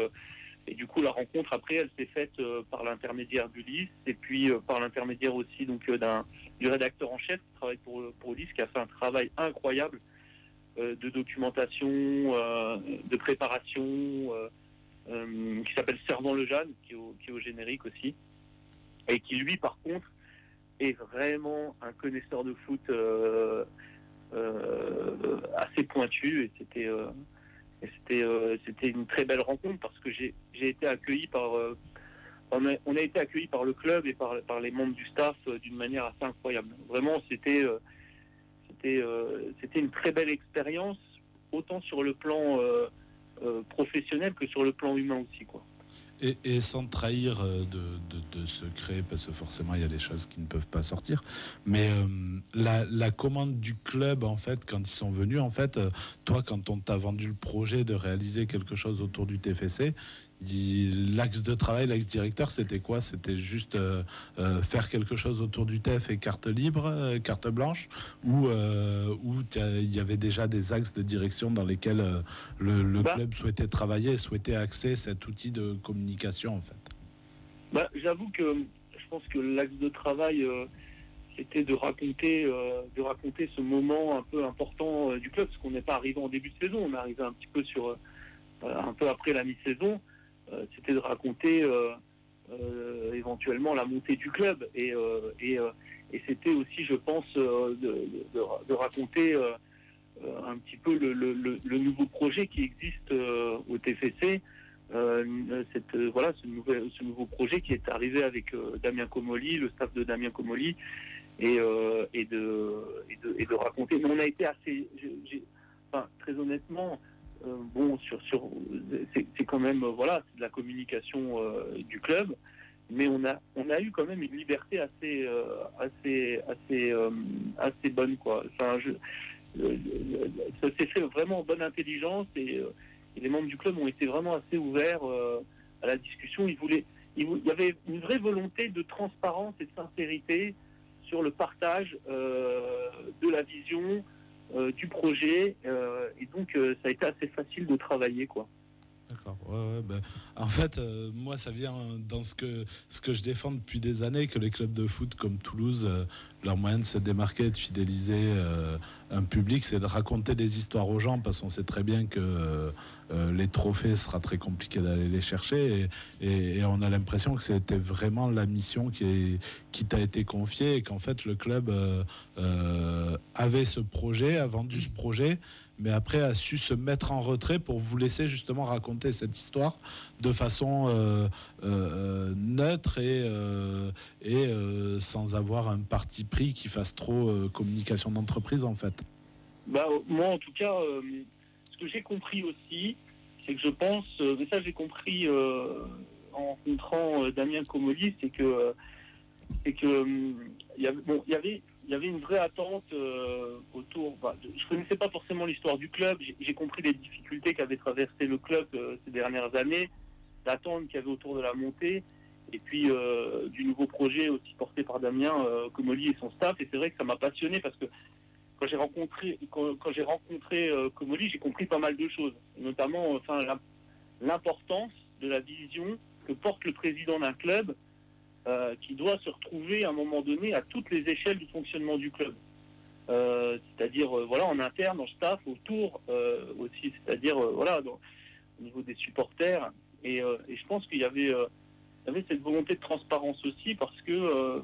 la rencontre après elle s'est faite par l'intermédiaire d'Ulysse et puis par l'intermédiaire aussi donc du rédacteur en chef qui travaille pour Ulysse, qui a fait un travail incroyable de documentation, de préparation, qui s'appelle Servant Lejeanne, qui est au générique aussi, et qui lui par contre est vraiment un connaisseur de foot assez pointu et c'était une très belle rencontre parce que j'ai été accueilli on a été accueilli par le club et par les membres du staff d'une manière assez incroyable. Vraiment, c'était une très belle expérience autant sur le plan professionnel que sur le plan humain aussi, quoi. Et sans trahir de secret, parce que forcément il y a des choses qui ne peuvent pas sortir, mais la commande du club, en fait, quand ils sont venus, en fait, toi, quand on t'a vendu le projet de réaliser quelque chose autour du TFC, l'axe de travail, l'axe directeur, c'était quoi? C'était juste faire quelque chose autour du TEF et carte libre, carte blanche, ou il y avait déjà des axes de direction dans lesquels le club souhaitait travailler et souhaitait axer cet outil de communication, en fait? J'avoue que je pense que l'axe de travail, c'était de raconter ce moment un peu important du club, parce qu'on n'est pas arrivé en début de saison, on est arrivé un petit peu un peu après la mi-saison. C'était de raconter éventuellement la montée du club et c'était aussi, je pense, de raconter un petit peu le nouveau projet qui existe au TFC, ce nouveau projet qui est arrivé avec Damien Comolli, le staff de Damien Comolli, et de raconter. Mais on a été assez, très honnêtement. C'est quand même c'est de la communication du club, mais on a eu quand même une liberté assez bonne, quoi. Enfin, ça s'est fait vraiment en bonne intelligence et les membres du club ont été vraiment assez ouverts à la discussion. Il y avait une vraie volonté de transparence et de sincérité sur le partage de la vision. Du projet et donc ça a été assez facile de travailler, quoi. D'accord. En fait, moi, ça vient dans ce que je défends depuis des années, que les clubs de foot comme Toulouse, leur moyen de se démarquer et de fidéliser un public, c'est de raconter des histoires aux gens, parce qu'on sait très bien que les trophées, ce sera très compliqué d'aller les chercher, et on a l'impression que c'était vraiment la mission qui t'a été confiée, et qu'en fait le club avait ce projet, a vendu ce projet, mais après a su se mettre en retrait pour vous laisser justement raconter cette histoire de façon neutre et sans avoir un parti pris qui fasse trop communication d'entreprise, en fait. Moi, en tout cas, ce que j'ai compris aussi, c'est que je pense, mais ça j'ai compris en rencontrant Damien Comolli, c'est que il y avait une vraie attente autour. Je connaissais pas forcément l'histoire du club. J'ai compris les difficultés qu'avait traversé le club ces dernières années, l'attente qu'il y avait autour de la montée, et puis du nouveau projet aussi porté par Damien Comolli et son staff. Et c'est vrai que ça m'a passionné, parce que quand j'ai rencontré Comolli, j'ai compris pas mal de choses, notamment l'importance de la vision que porte le président d'un club. Qui doit se retrouver à un moment donné à toutes les échelles du fonctionnement du club. C'est-à-dire en interne, en staff, autour aussi, c'est-à-dire au niveau des supporters. Et je pense qu'il y avait cette volonté de transparence aussi, parce que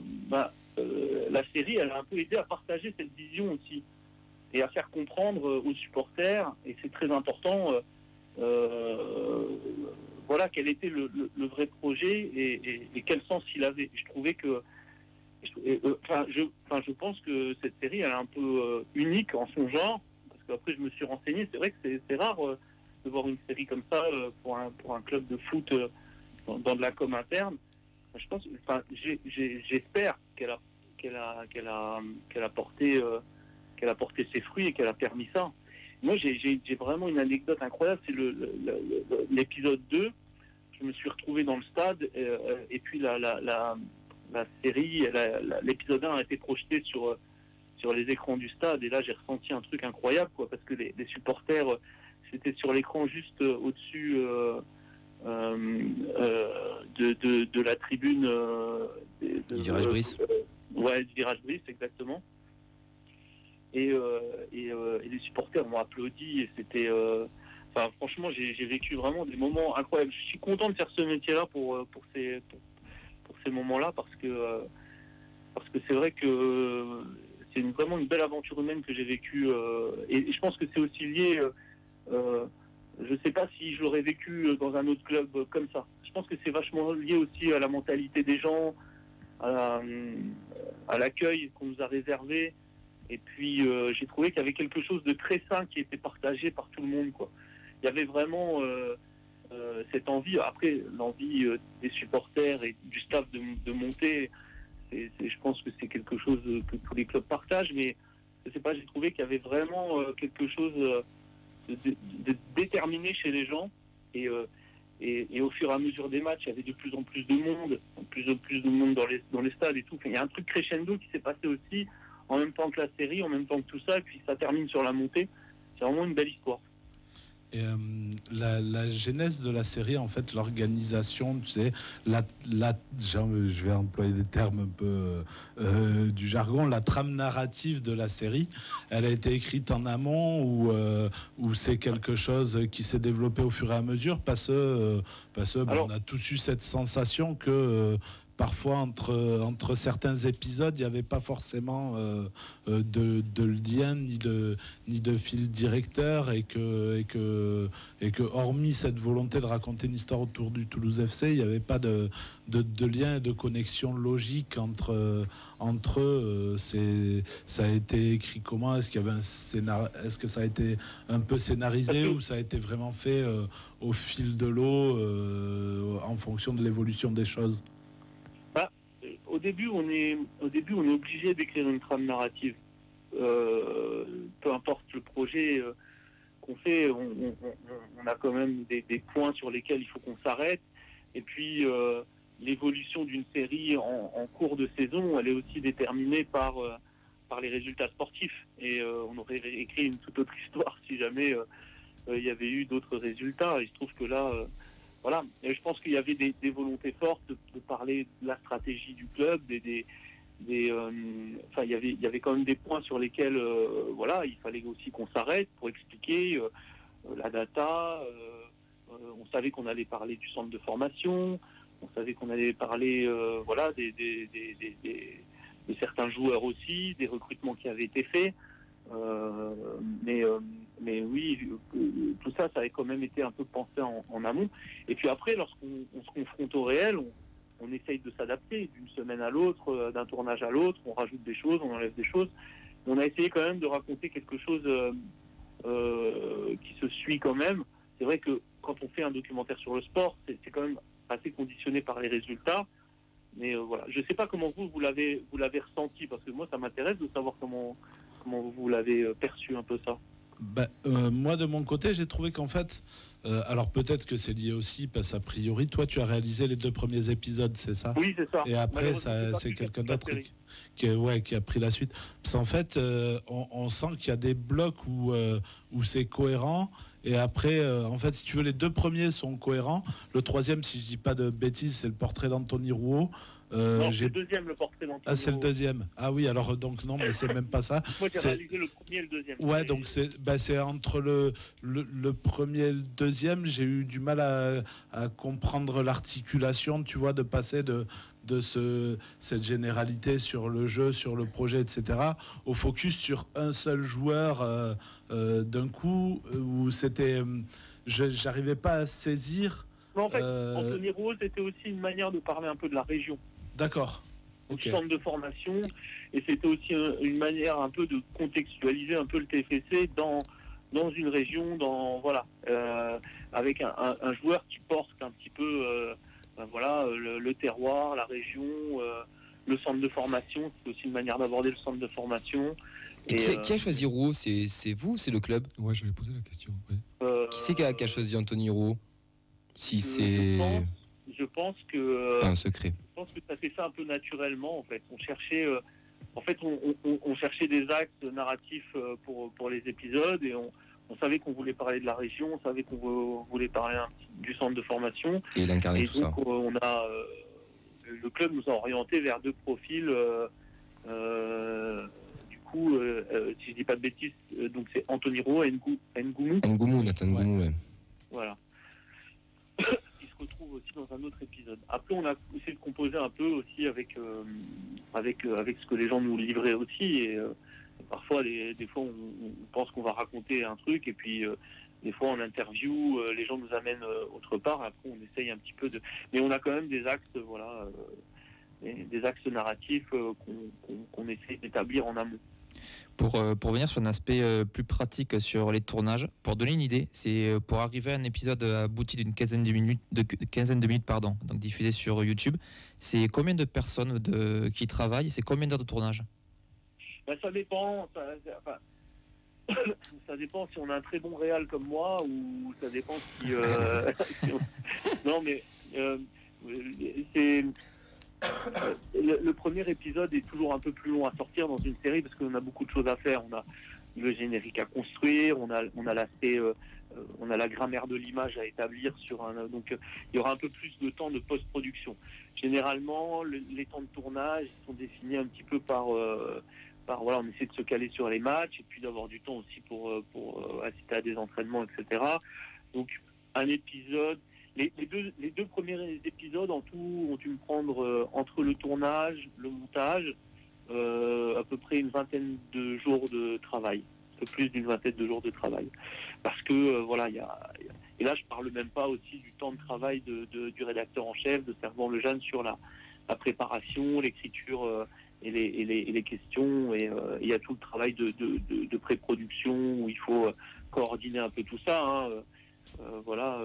la série, elle a un peu aidé à partager cette vision aussi et à faire comprendre aux supporters, et c'est très important, quel était le vrai projet et quel sens il avait. Je trouvais que, je pense que cette série, elle est un peu unique en son genre, parce qu'après je me suis renseigné, c'est vrai que c'est rare de voir une série comme ça pour un club de foot dans de la com interne. Je pense, j'espère qu'elle a porté ses fruits et qu'elle a permis ça. Moi, j'ai vraiment une anecdote incroyable, c'est l'épisode 2. Je me suis retrouvé dans le stade et puis la série, l'épisode 1 a été projeté sur les écrans du stade, et là j'ai ressenti un truc incroyable, quoi, parce que les supporters, c'était sur l'écran juste au-dessus de la tribune du virage Brice. Du virage Brice, exactement. Et les supporters m'ont applaudi, et c'était franchement, j'ai vécu vraiment des moments incroyables. Je suis content de faire ce métier-là pour ces moments-là, parce que c'est vrai que c'est vraiment une belle aventure humaine que j'ai vécue, et je pense que c'est aussi lié. Je sais pas si je l'aurais vécu dans un autre club comme ça. Je pense que c'est vachement lié aussi à la mentalité des gens, à l'accueil qu'on nous a réservé. Et puis j'ai trouvé qu'il y avait quelque chose de très sain qui était partagé par tout le monde, quoi. Il y avait vraiment cette envie, après l'envie des supporters et du staff de monter, je pense que c'est quelque chose que tous les clubs partagent, mais je sais pas, j'ai trouvé qu'il y avait vraiment quelque chose de déterminé chez les gens, et au fur et à mesure des matchs, il y avait de plus en plus de monde, dans les stades et tout. Enfin, il y a un truc crescendo qui s'est passé aussi, en même temps que la série, en même temps que tout ça, et puis ça termine sur la montée. C'est vraiment une belle histoire. Et la genèse de la série, en fait, l'organisation, tu sais, je vais employer des termes un peu du jargon, la trame narrative de la série, elle a été écrite en amont ou c'est quelque chose qui s'est développé au fur et à mesure parce que on a tous eu cette sensation que parfois entre certains épisodes, il n'y avait pas forcément de lien ni de fil directeur et que hormis cette volonté de raconter une histoire autour du Toulouse FC, il n'y avait pas de lien et de connexion logique entre eux. Ça a été écrit comment? Est-ce qu'il y avait est-ce que ça a été un peu scénarisé ou ça a été vraiment fait au fil de l'eau en fonction de l'évolution des choses? Au début, on est obligé d'écrire une trame narrative. Peu importe le projet qu'on fait, on a quand même des points sur lesquels il faut qu'on s'arrête. Et puis, l'évolution d'une série en cours de saison, elle est aussi déterminée par les résultats sportifs. Et on aurait écrit une toute autre histoire si jamais il y avait eu d'autres résultats. Il se trouve que là... Voilà, et je pense qu'il y avait des volontés fortes de parler de la stratégie du club, il y avait quand même des points sur lesquels, il fallait aussi qu'on s'arrête pour expliquer la data. On savait qu'on allait parler du centre de formation, on savait qu'on allait parler, de certains joueurs aussi, des recrutements qui avaient été faits. Mais oui, tout ça avait quand même été un peu pensé en amont. Et puis après, lorsqu'on se confronte au réel, on essaye de s'adapter d'une semaine à l'autre, d'un tournage à l'autre, on rajoute des choses, on enlève des choses. On a essayé quand même de raconter quelque chose qui se suit quand même. C'est vrai que quand on fait un documentaire sur le sport, c'est quand même assez conditionné par les résultats. Mais voilà, je ne sais pas comment vous l'avez ressenti, parce que moi, ça m'intéresse de savoir comment vous l'avez perçu un peu ça. Moi, de mon côté, j'ai trouvé qu'en fait, alors peut-être que c'est lié aussi, parce qu'a priori, toi, tu as réalisé les 2 premiers épisodes, c'est ça? Oui, c'est ça. Et après, c'est quelqu'un d'autre qui a pris la suite. Parce qu'en fait, on sent qu'il y a des blocs où c'est cohérent. Et après, en fait, si tu veux, les 2 premiers sont cohérents. Le 3e, si je dis pas de bêtises, c'est le portrait d'Anthony Rouault. Non, c'est le 2e, le portrait d'Anthony. Ah, c'est le 2e. Ah oui, alors donc non, mais c'est même pas ça. Moi, j'ai réalisé le 1er et le 2e. Ouais, donc c'est entre le 1er et le 2e, j'ai eu du mal à comprendre l'articulation, tu vois, de passer de cette généralité sur le jeu, sur le projet, etc., au focus sur un seul joueur d'un coup, où c'était... j'arrivais pas à saisir... Mais en fait, Anthony Rouault, c'était aussi une manière de parler un peu de la région. D'accord. Du centre de formation, et c'était aussi une manière un peu de contextualiser un peu le TFC dans une région, avec un joueur qui porte un petit peu le terroir, la région, le centre de formation. C'est aussi une manière d'aborder le centre de formation. Et qui a choisi Rouault? C'est vous, c'est le club? Ouais, j'avais posé la question. Ouais. Qui c'est qui a choisi Anthony Rouault? Si c'est... Je pense que... Pas un secret. Je pense que ça s'est fait un peu naturellement, en fait. On cherchait... on cherchait des axes narratifs pour les épisodes, et on savait qu'on voulait parler de la région, on savait qu'on voulait parler du centre de formation. Et il incarnait tout donc, ça. Le club nous a orientés vers 2 profils. Du coup, si je dis pas de bêtises, donc c'est Anthony Rouault et Ngoumou. Nathan Ngoumou, ouais. Voilà. Il se retrouve aussi dans un autre épisode. Après, on a essayé de composer un peu aussi avec ce que les gens nous livraient aussi. Et parfois, des fois, on pense qu'on va raconter un truc, et puis des fois, en interview, les gens nous amènent autre part. Après, on essaye un petit peu de... Mais on a quand même des axes, des axes narratifs qu'on essaie d'établir en amont. Pour venir sur un aspect plus pratique sur les tournages, pour donner une idée, c'est pour arriver à un épisode abouti d'une quinzaine de minutes, donc diffusé sur YouTube, c'est combien de personnes qui travaillent, c'est combien d'heures de tournage? Ça dépend. Ça dépend si on a un très bon réal comme moi ou ça dépend si. Non, mais c'est. Le premier épisode est toujours un peu plus long à sortir dans une série parce qu'on a beaucoup de choses à faire. On a le générique à construire, on a l'aspect, on a la grammaire de l'image à établir donc il y aura un peu plus de temps de post-production. Généralement, les temps de tournage sont définis un petit peu par voilà, on essaie de se caler sur les matchs et puis d'avoir du temps aussi pour assister à des entraînements, etc. Donc un épisode. Les deux premiers épisodes en tout ont dû me prendre entre le tournage, le montage, à peu près une vingtaine de jours de travail, un peu plus d'une vingtaine de jours de travail, parce que voilà, et là je parle même pas aussi du temps de travail du rédacteur en chef, de Servan Lejeune sur la préparation, l'écriture et les questions, et il y a tout le travail de pré-production où il faut coordonner un peu tout ça, voilà.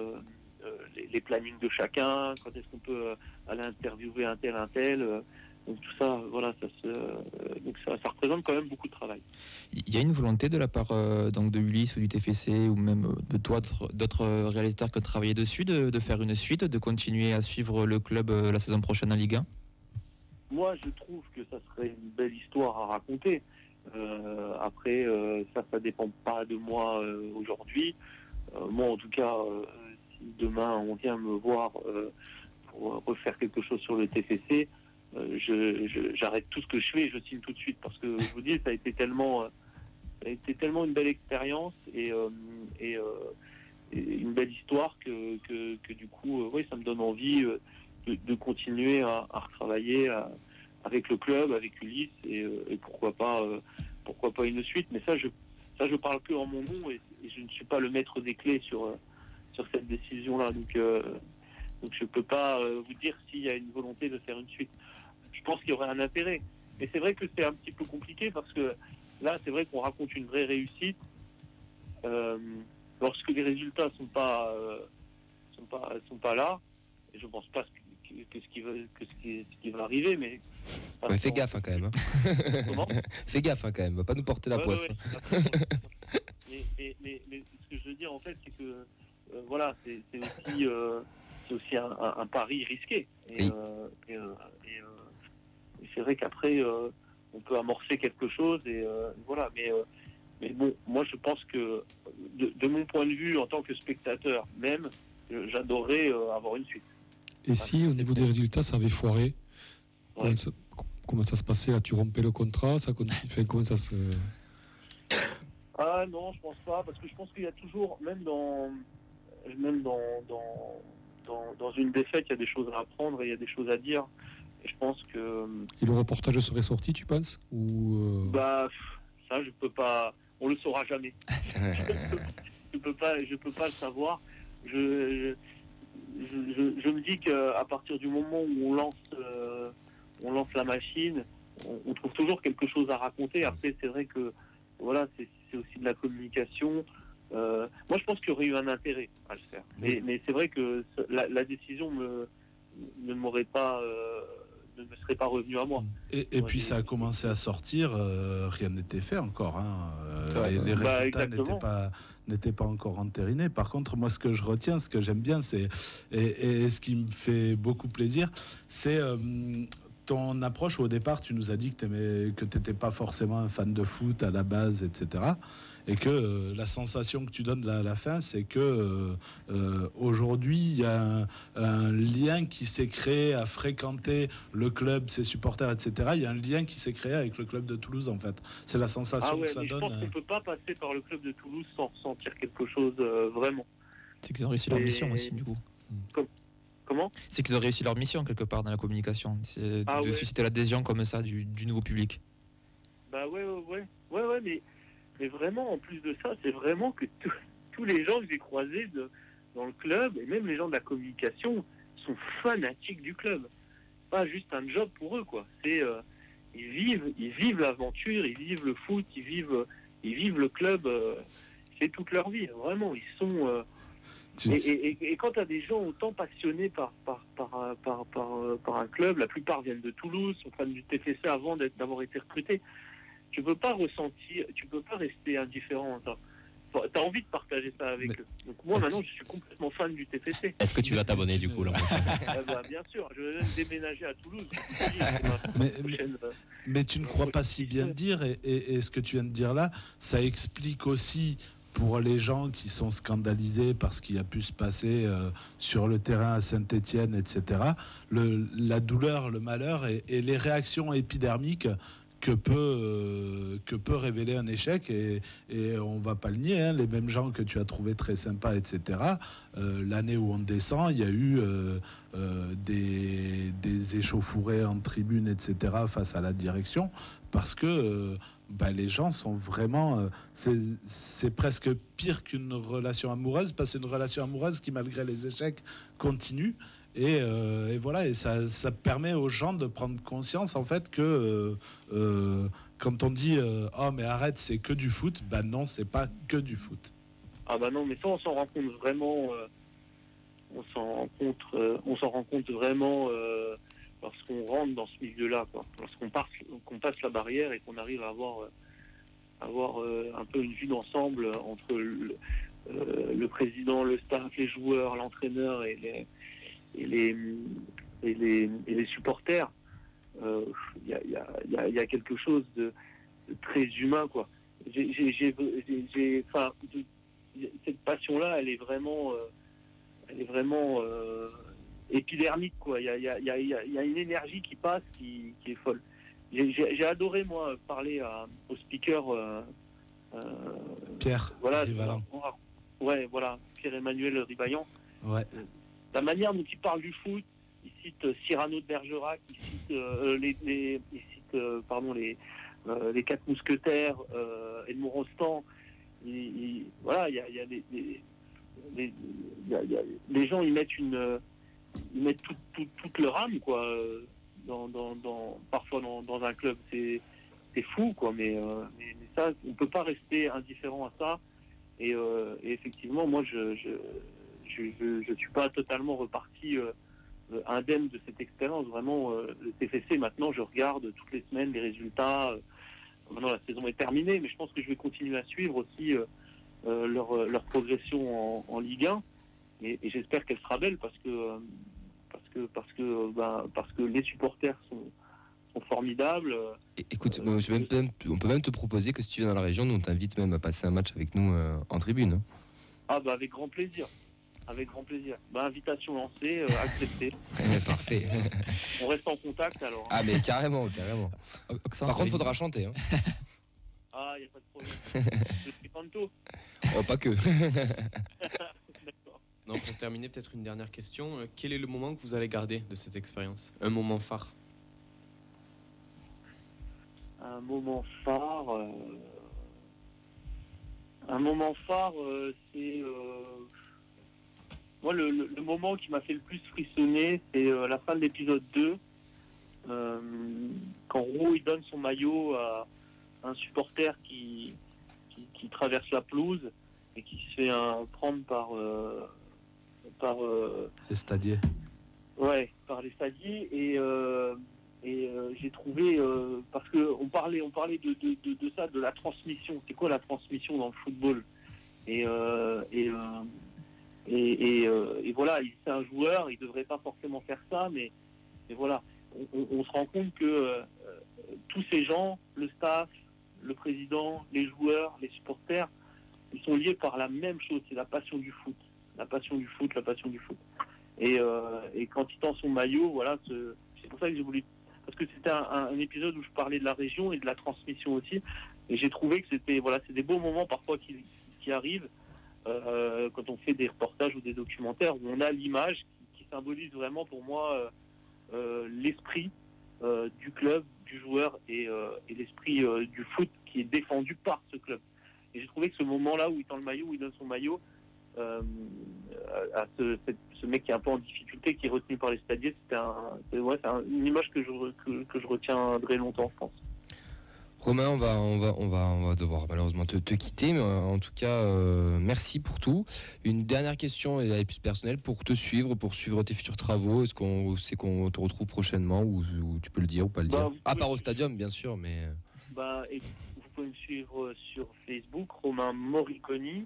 Les plannings de chacun, quand est-ce qu'on peut aller interviewer un tel, donc tout ça, voilà, donc ça représente quand même beaucoup de travail. Il y a une volonté de la part donc de Ulysse ou du TFC ou même de toi, d'autres réalisateurs qui ont travaillé dessus, de faire une suite, de continuer à suivre le club la saison prochaine en Ligue 1? Moi, je trouve que ça serait une belle histoire à raconter. Après, ça dépend pas de moi aujourd'hui. Moi, en tout cas, demain on vient me voir pour refaire quelque chose sur le TFC, j'arrête tout ce que je fais et je signe tout de suite parce que je vous dis, ça a été tellement une belle expérience et une belle histoire que du coup oui, ça me donne envie de continuer à retravailler avec le club, avec Ulysse et pourquoi pas une suite, mais ça je parle que en mon nom et je ne suis pas le maître des clés sur cette décision-là. Donc je ne peux pas vous dire s'il y a une volonté de faire une suite. Je pense qu'il y aurait un intérêt. Mais c'est vrai que c'est un petit peu compliqué parce que là, c'est vrai qu'on raconte une vraie réussite. Lorsque les résultats sont pas là, et je ne pense pas que ce qui va arriver, mais... Ouais, fais gaffe quand même. Comment ? Fais gaffe quand même, va pas nous porter la poisse. Mais ce que je veux dire en fait, c'est que voilà, c'est aussi un pari risqué. Et c'est vrai qu'après, on peut amorcer quelque chose. Et voilà. Mais bon, moi, je pense que de mon point de vue, en tant que spectateur même, j'adorerais avoir une suite. Et si, au niveau des résultats, ça avait foiré, ouais. Comment ça se passait là? Tu rompais le contrat, comment ça se... Ah non, je pense pas, parce que je pense qu'il y a toujours, même dans une défaite, il y a des choses à apprendre et il y a des choses à dire. Et je pense que... Et le reportage serait sorti, tu penses? Bah, ça, je peux pas... On le saura jamais. je peux pas le savoir. Je me dis qu'à partir du moment où on lance la machine, on trouve toujours quelque chose à raconter. Après, c'est vrai que voilà, c'est aussi de la communication. Moi, je pense qu'il y aurait eu un intérêt à le faire. Mais c'est vrai que la décision ne m'aurait pas... ne me serait pas revenu à moi. Et puis ça a commencé à sortir, rien n'était fait encore. Les résultats n'étaient pas encore entérinés. Par contre, moi, ce que je retiens, ce que j'aime bien, c'est et ce qui me fait beaucoup plaisir, c'est ton approche. Au départ, tu nous as dit que tu n'étais pas forcément un fan de foot à la base, etc. Et que la sensation que tu donnes à la fin, c'est que aujourd'hui, il y a un lien qui s'est créé à fréquenter le club, ses supporters, etc. Il y a un lien qui s'est créé avec le club de Toulouse, en fait. C'est la sensation que ça donne. Je pense qu'on ne peut pas passer par le club de Toulouse sans ressentir quelque chose vraiment. C'est qu'ils ont réussi leur mission aussi, du coup. Comment ? C'est qu'ils ont réussi leur mission quelque part dans la communication. C'est de susciter l'adhésion comme ça du nouveau public. Bah ouais, mais vraiment, en plus de ça, c'est vraiment que tous les gens que j'ai croisés dans le club, et même les gens de la communication, sont fanatiques du club. Pas juste un job pour eux, quoi. ils vivent l'aventure, ils vivent le foot, ils vivent le club. C'est toute leur vie, vraiment. Ils sont. Et quand tu as des gens autant passionnés par un club, la plupart viennent de Toulouse, sont fans du TFC avant d'avoir été recrutés. Tu peux pas rester indifférent. Tu as envie de partager ça avec eux. Donc moi maintenant je suis complètement fan du TFC. Est-ce que tu vas t'abonner du coup là? Bien sûr, je vais même déménager à Toulouse. Mais tu ne crois pas si bien dire, et ce que tu viens de dire là, ça explique aussi pour les gens qui sont scandalisés par ce qui a pu se passer sur le terrain à Saint-Étienne, etc., la douleur, le malheur et les réactions épidermiques que peut révéler un échec, et on va pas le nier, hein, les mêmes gens que tu as trouvé très sympas, etc., l'année où on descend, il y a eu des échauffourées en tribune, etc., face à la direction, parce que les gens sont vraiment... c'est presque pire qu'une relation amoureuse, parce que c'est une relation amoureuse qui, malgré les échecs, continue. Et voilà, et ça permet aux gens de prendre conscience en fait que quand on dit oh mais arrête, c'est que du foot, non, c'est pas que du foot. Ah non, mais ça on s'en rend compte vraiment. On s'en rend compte vraiment lorsqu'on rentre dans ce milieu-là, quoi. Lorsqu'on passe la barrière et qu'on arrive à avoir un peu une vue d'ensemble entre le président, le staff, les joueurs, l'entraîneur et les supporters. Il y a quelque chose de très humain, quoi. Cette passion-là, elle est vraiment épidermique, quoi. Il y a une énergie qui passe, qui est folle. J'ai adoré, moi, parler au speaker Pierre Rivalan. Ouais, voilà, Pierre-Emmanuel Ribaillan. Ouais. La manière dont il parle du foot, il cite Cyrano de Bergerac, il cite les Quatre Mousquetaires, Edmond Rostand. Voilà, il y a les gens, ils mettent toute leur âme, quoi, parfois dans un club. C'est fou, quoi, mais ça, on peut pas rester indifférent à ça. Et effectivement, moi, je suis pas totalement reparti indemne de cette expérience. Vraiment, le TFC, maintenant, je regarde toutes les semaines les résultats. Maintenant, la saison est terminée, mais je pense que je vais continuer à suivre aussi leur progression en Ligue 1. Et j'espère qu'elle sera belle parce que les supporters sont formidables. Écoute, on peut même te proposer que si tu viens dans la région, nous on t'invite même à passer un match avec nous en tribune. Ah avec grand plaisir. Avec grand plaisir. Invitation lancée, acceptée. Parfait. On reste en contact alors. Ah mais carrément. Par contre, faudra chanter. Hein. Ah, il n'y a pas de problème. Je suis panto. Oh, pas que. D'accord. Non, pour terminer, peut-être une dernière question. Quel est le moment que vous allez garder de cette expérience? Un moment phare? Un moment phare, c'est... Moi, le moment qui m'a fait le plus frissonner, c'est la fin de l'épisode 2, quand Roux il donne son maillot à un supporter qui traverse la pelouse et qui se fait prendre par les stadiers. Ouais, par les stadiers. Et j'ai trouvé, parce qu'on parlait de ça, de la transmission. C'est quoi la transmission dans le football? Et voilà, c'est un joueur, il devrait pas forcément faire ça, mais voilà, on se rend compte que tous ces gens, le staff, le président, les joueurs, les supporters, ils sont liés par la même chose, c'est la passion du foot. La passion du foot. Et quand il tend son maillot, voilà, c'est pour ça que j'ai voulu... Parce que c'était un épisode où je parlais de la région et de la transmission aussi. Et j'ai trouvé que c'est des beaux moments parfois qui arrivent quand on fait des reportages ou des documentaires où on a l'image qui symbolise vraiment pour moi l'esprit du club, du joueur et l'esprit du foot qui est défendu par ce club. Et j'ai trouvé que ce moment-là où il tend le maillot, où il donne son maillot, à ce mec qui est un peu en difficulté, qui est retenu par les stadiers. C'est une image que je retiendrai longtemps, je pense. Romain, on va devoir malheureusement te quitter, mais en tout cas, merci pour tout. Une dernière question, et elle est plus personnelle, pour te suivre, pour suivre tes futurs travaux. Est-ce qu'on sait qu'on te retrouve prochainement, ou tu peux le dire ou pas le dire? À part au stadium, bien sûr, mais. Et vous pouvez me suivre sur Facebook, Romain Moriconi,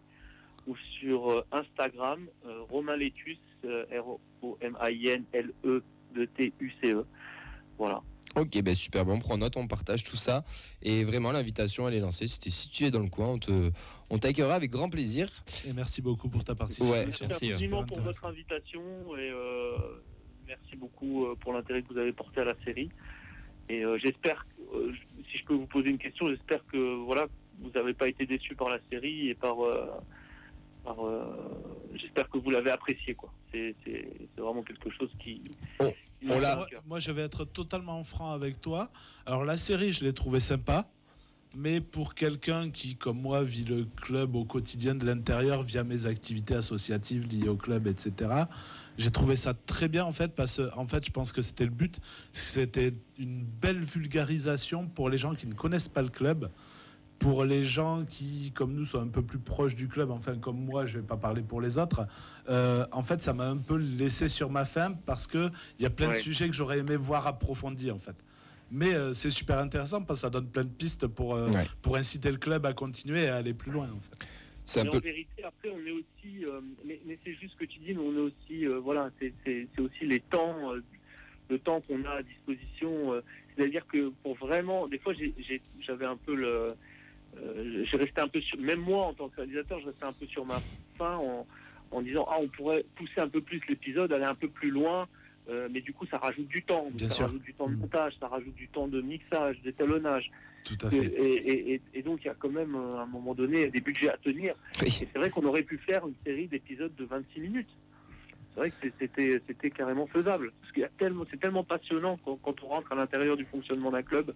ou sur Instagram, Romain Letus, ROMAINLE2TUCE. Voilà. Ok, super, bon, on prend note, on partage tout ça. Et vraiment, l'invitation, elle est lancée. Si tu es dans le coin, on t'accueillera avec grand plaisir. Et merci beaucoup pour ta participation. Merci infiniment pour votre invitation. Et merci beaucoup pour l'intérêt que vous avez porté à la série. Et j'espère, si je peux vous poser une question, j'espère que vous n'avez pas été déçus par la série et j'espère que vous l'avez apprécié, quoi. C'est vraiment quelque chose qui. Moi, je vais être totalement franc avec toi. Alors, la série, je l'ai trouvée sympa, mais pour quelqu'un qui, comme moi, vit le club au quotidien de l'intérieur via mes activités associatives liées au club, etc., j'ai trouvé ça très bien, en fait, parce que, en fait, je pense que c'était le but. C'était une belle vulgarisation pour les gens qui ne connaissent pas le club. Pour les gens qui, comme nous, sont un peu plus proches du club, enfin comme moi, je ne vais pas parler pour les autres, en fait, ça m'a un peu laissé sur ma faim parce qu'il y a plein de sujets que j'aurais aimé voir approfondis, en fait. Mais c'est super intéressant parce que ça donne plein de pistes pour inciter le club à continuer et à aller plus loin, en fait. En vérité, après, on est aussi... mais c'est juste ce que tu dis, mais on est aussi... c'est aussi le temps qu'on a à disposition. C'est-à-dire que pour vraiment... Des fois, j'avais un peu le... j'ai resté un peu sur, même moi en tant que réalisateur, je restais un peu sur ma faim en disant on pourrait pousser un peu plus l'épisode, aller un peu plus loin, mais du coup ça rajoute du temps, rajoute du temps de montage, ça rajoute du temps de mixage, d'étalonnage. Tout à fait. Et donc il y a quand même à un moment donné des budgets à tenir. Et c'est vrai qu'on aurait pu faire une série d'épisodes de 26 minutes. C'est vrai que c'était carrément faisable, parce qu'il y a c'est tellement passionnant quand on rentre à l'intérieur du fonctionnement d'un club.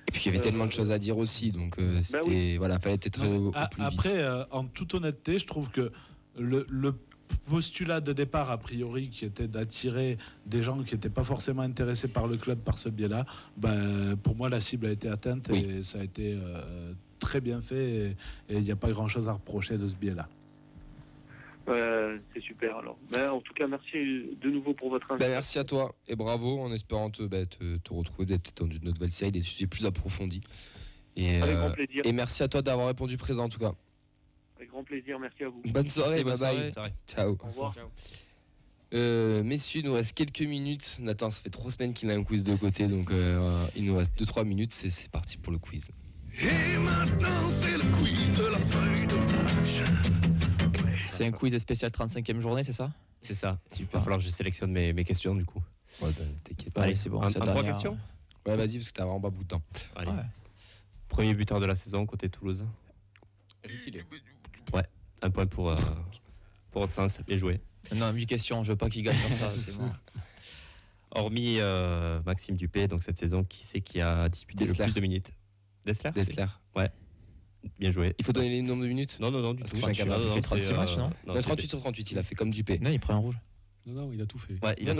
Et puis il y avait tellement de choses à dire aussi, donc fallait être au plus vite. Après, en toute honnêteté, je trouve que le postulat de départ, a priori, qui était d'attirer des gens qui n'étaient pas forcément intéressés par le club par ce biais-là, pour moi, la cible a été atteinte et ça a été très bien fait et il n'y a pas grand-chose à reprocher de ce biais-là. C'est super alors. En tout cas, merci de nouveau pour votre invitation. Merci à toi et bravo, en espérant te retrouver peut-être dans une nouvelle série, des sujets plus approfondis. Avec grand plaisir. Et merci à toi d'avoir répondu présent en tout cas. Avec grand plaisir, merci à vous. Bonne soirée, bye bye. Ciao. Au revoir. Messieurs, il nous reste quelques minutes. Nathan, ça fait 3 semaines qu'il a un quiz de côté, donc il nous reste 2-3 minutes. C'est parti pour le quiz. Et maintenant, c'est le quiz de la feuille de match. C'est un quiz spécial 35e journée, c'est ça? C'est ça. Super. Il va falloir que je sélectionne mes questions du coup. Ouais, t'inquiète pas. Allez, c'est bon. Un 3 questions. Ouais, vas-y, parce que t'as vraiment pas beaucoup de temps. Allez. Ouais. Premier buteur de la saison côté Toulouse. Ricilé. Ouais, un point pour Auxence, bien joué. Non, 8 questions, je veux pas qu'il gagne comme ça, c'est bon. Hormis Maxime Dupé, donc cette saison, qui c'est qui a disputé le plus de minutes? Dessler. Ouais. Bien joué. Il faut donner les nombres de minutes? Non, du tout. Il fait 36 matchs, non? 38 sur 38, il a fait comme Dupé. Non, il prend un rouge. Non, il a tout fait. Ouais, il a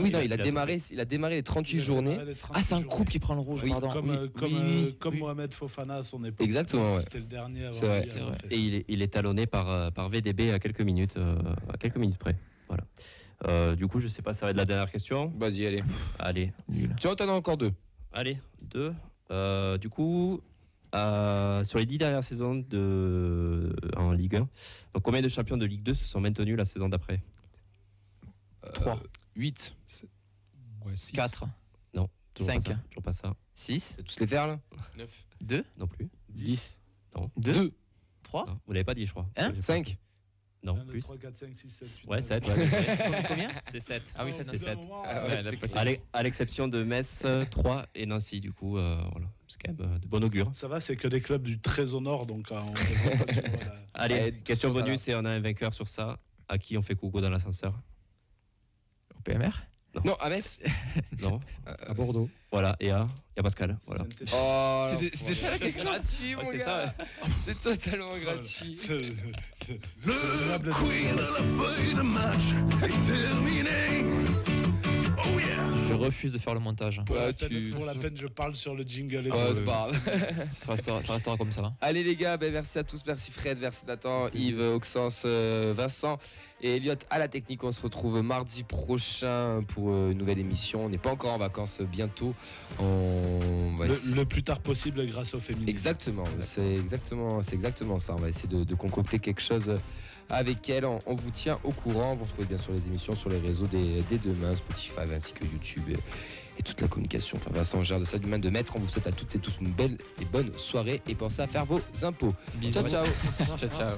démarré les 38 journées. C'est un couple qui prend le rouge, pardon. Comme Mohamed Fofana à son époque. Exactement, ouais. C'était le dernier avant. C'est vrai. Et il est talonné par VDB à quelques minutes près. Voilà. Du coup, je sais pas, ça va être la dernière question. Vas-y, allez. Allez. Tu en as encore 2. Allez, 2. Du coup, sur les 10 dernières saisons en Ligue 1, donc combien de champions de Ligue 2 se sont maintenus la saison d'après? 3. 8. Ouais, 6. 4. Non. 5. Toujours pas ça. 6. Tous les faire là? 9. 2. Non plus. 10. Non. 2. 3. Non, vous l'avez pas dit, je crois. 5. Non, 1, 2, plus. 3, 4, 5, 6, 7, 8. Ouais, 7. Combien? C'est 7. Ah oui, c'est 7. À l'exception de Metz, 3 et Nancy, du coup, voilà. C'est quand même de bon augure. Ça va, c'est que des clubs du très au nord, donc on ne pas suivre la... Allez, question bonus, et on a un vainqueur sur ça. À qui on fait coucou dans l'ascenseur? Au PMR? Non, à Metz. Non. À Bordeaux. Voilà, et à Pascal. Voilà. Oh, C'était ça la question. gratuit, mon c'était gars. C'est totalement gratuit. Le queen de la feuille de match est terminé. Oh yeah. Je refuse de faire le montage. Pour la peine, je parle sur le jingle. Et Oh, c'est pas grave. Ça restera comme ça. Allez les gars, merci à tous, merci Fred, merci Nathan, Yves, Auxence, Vincent et Elliot à la technique. On se retrouve mardi prochain pour une nouvelle émission. On n'est pas encore en vacances, bientôt. On va le plus tard possible grâce aux féminines. Exactement, c'est exactement ça. On va essayer de concocter quelque chose avec elle. On vous tient au courant. Vous retrouvez bien sûr les émissions sur les réseaux dès demain, Spotify ainsi que YouTube et toute la communication. Enfin, Vincent gère de ça du main de maître. On vous souhaite à toutes et tous une belle et bonne soirée et pensez à faire vos impôts. Bisous. Ciao, ciao. Ciao, ciao.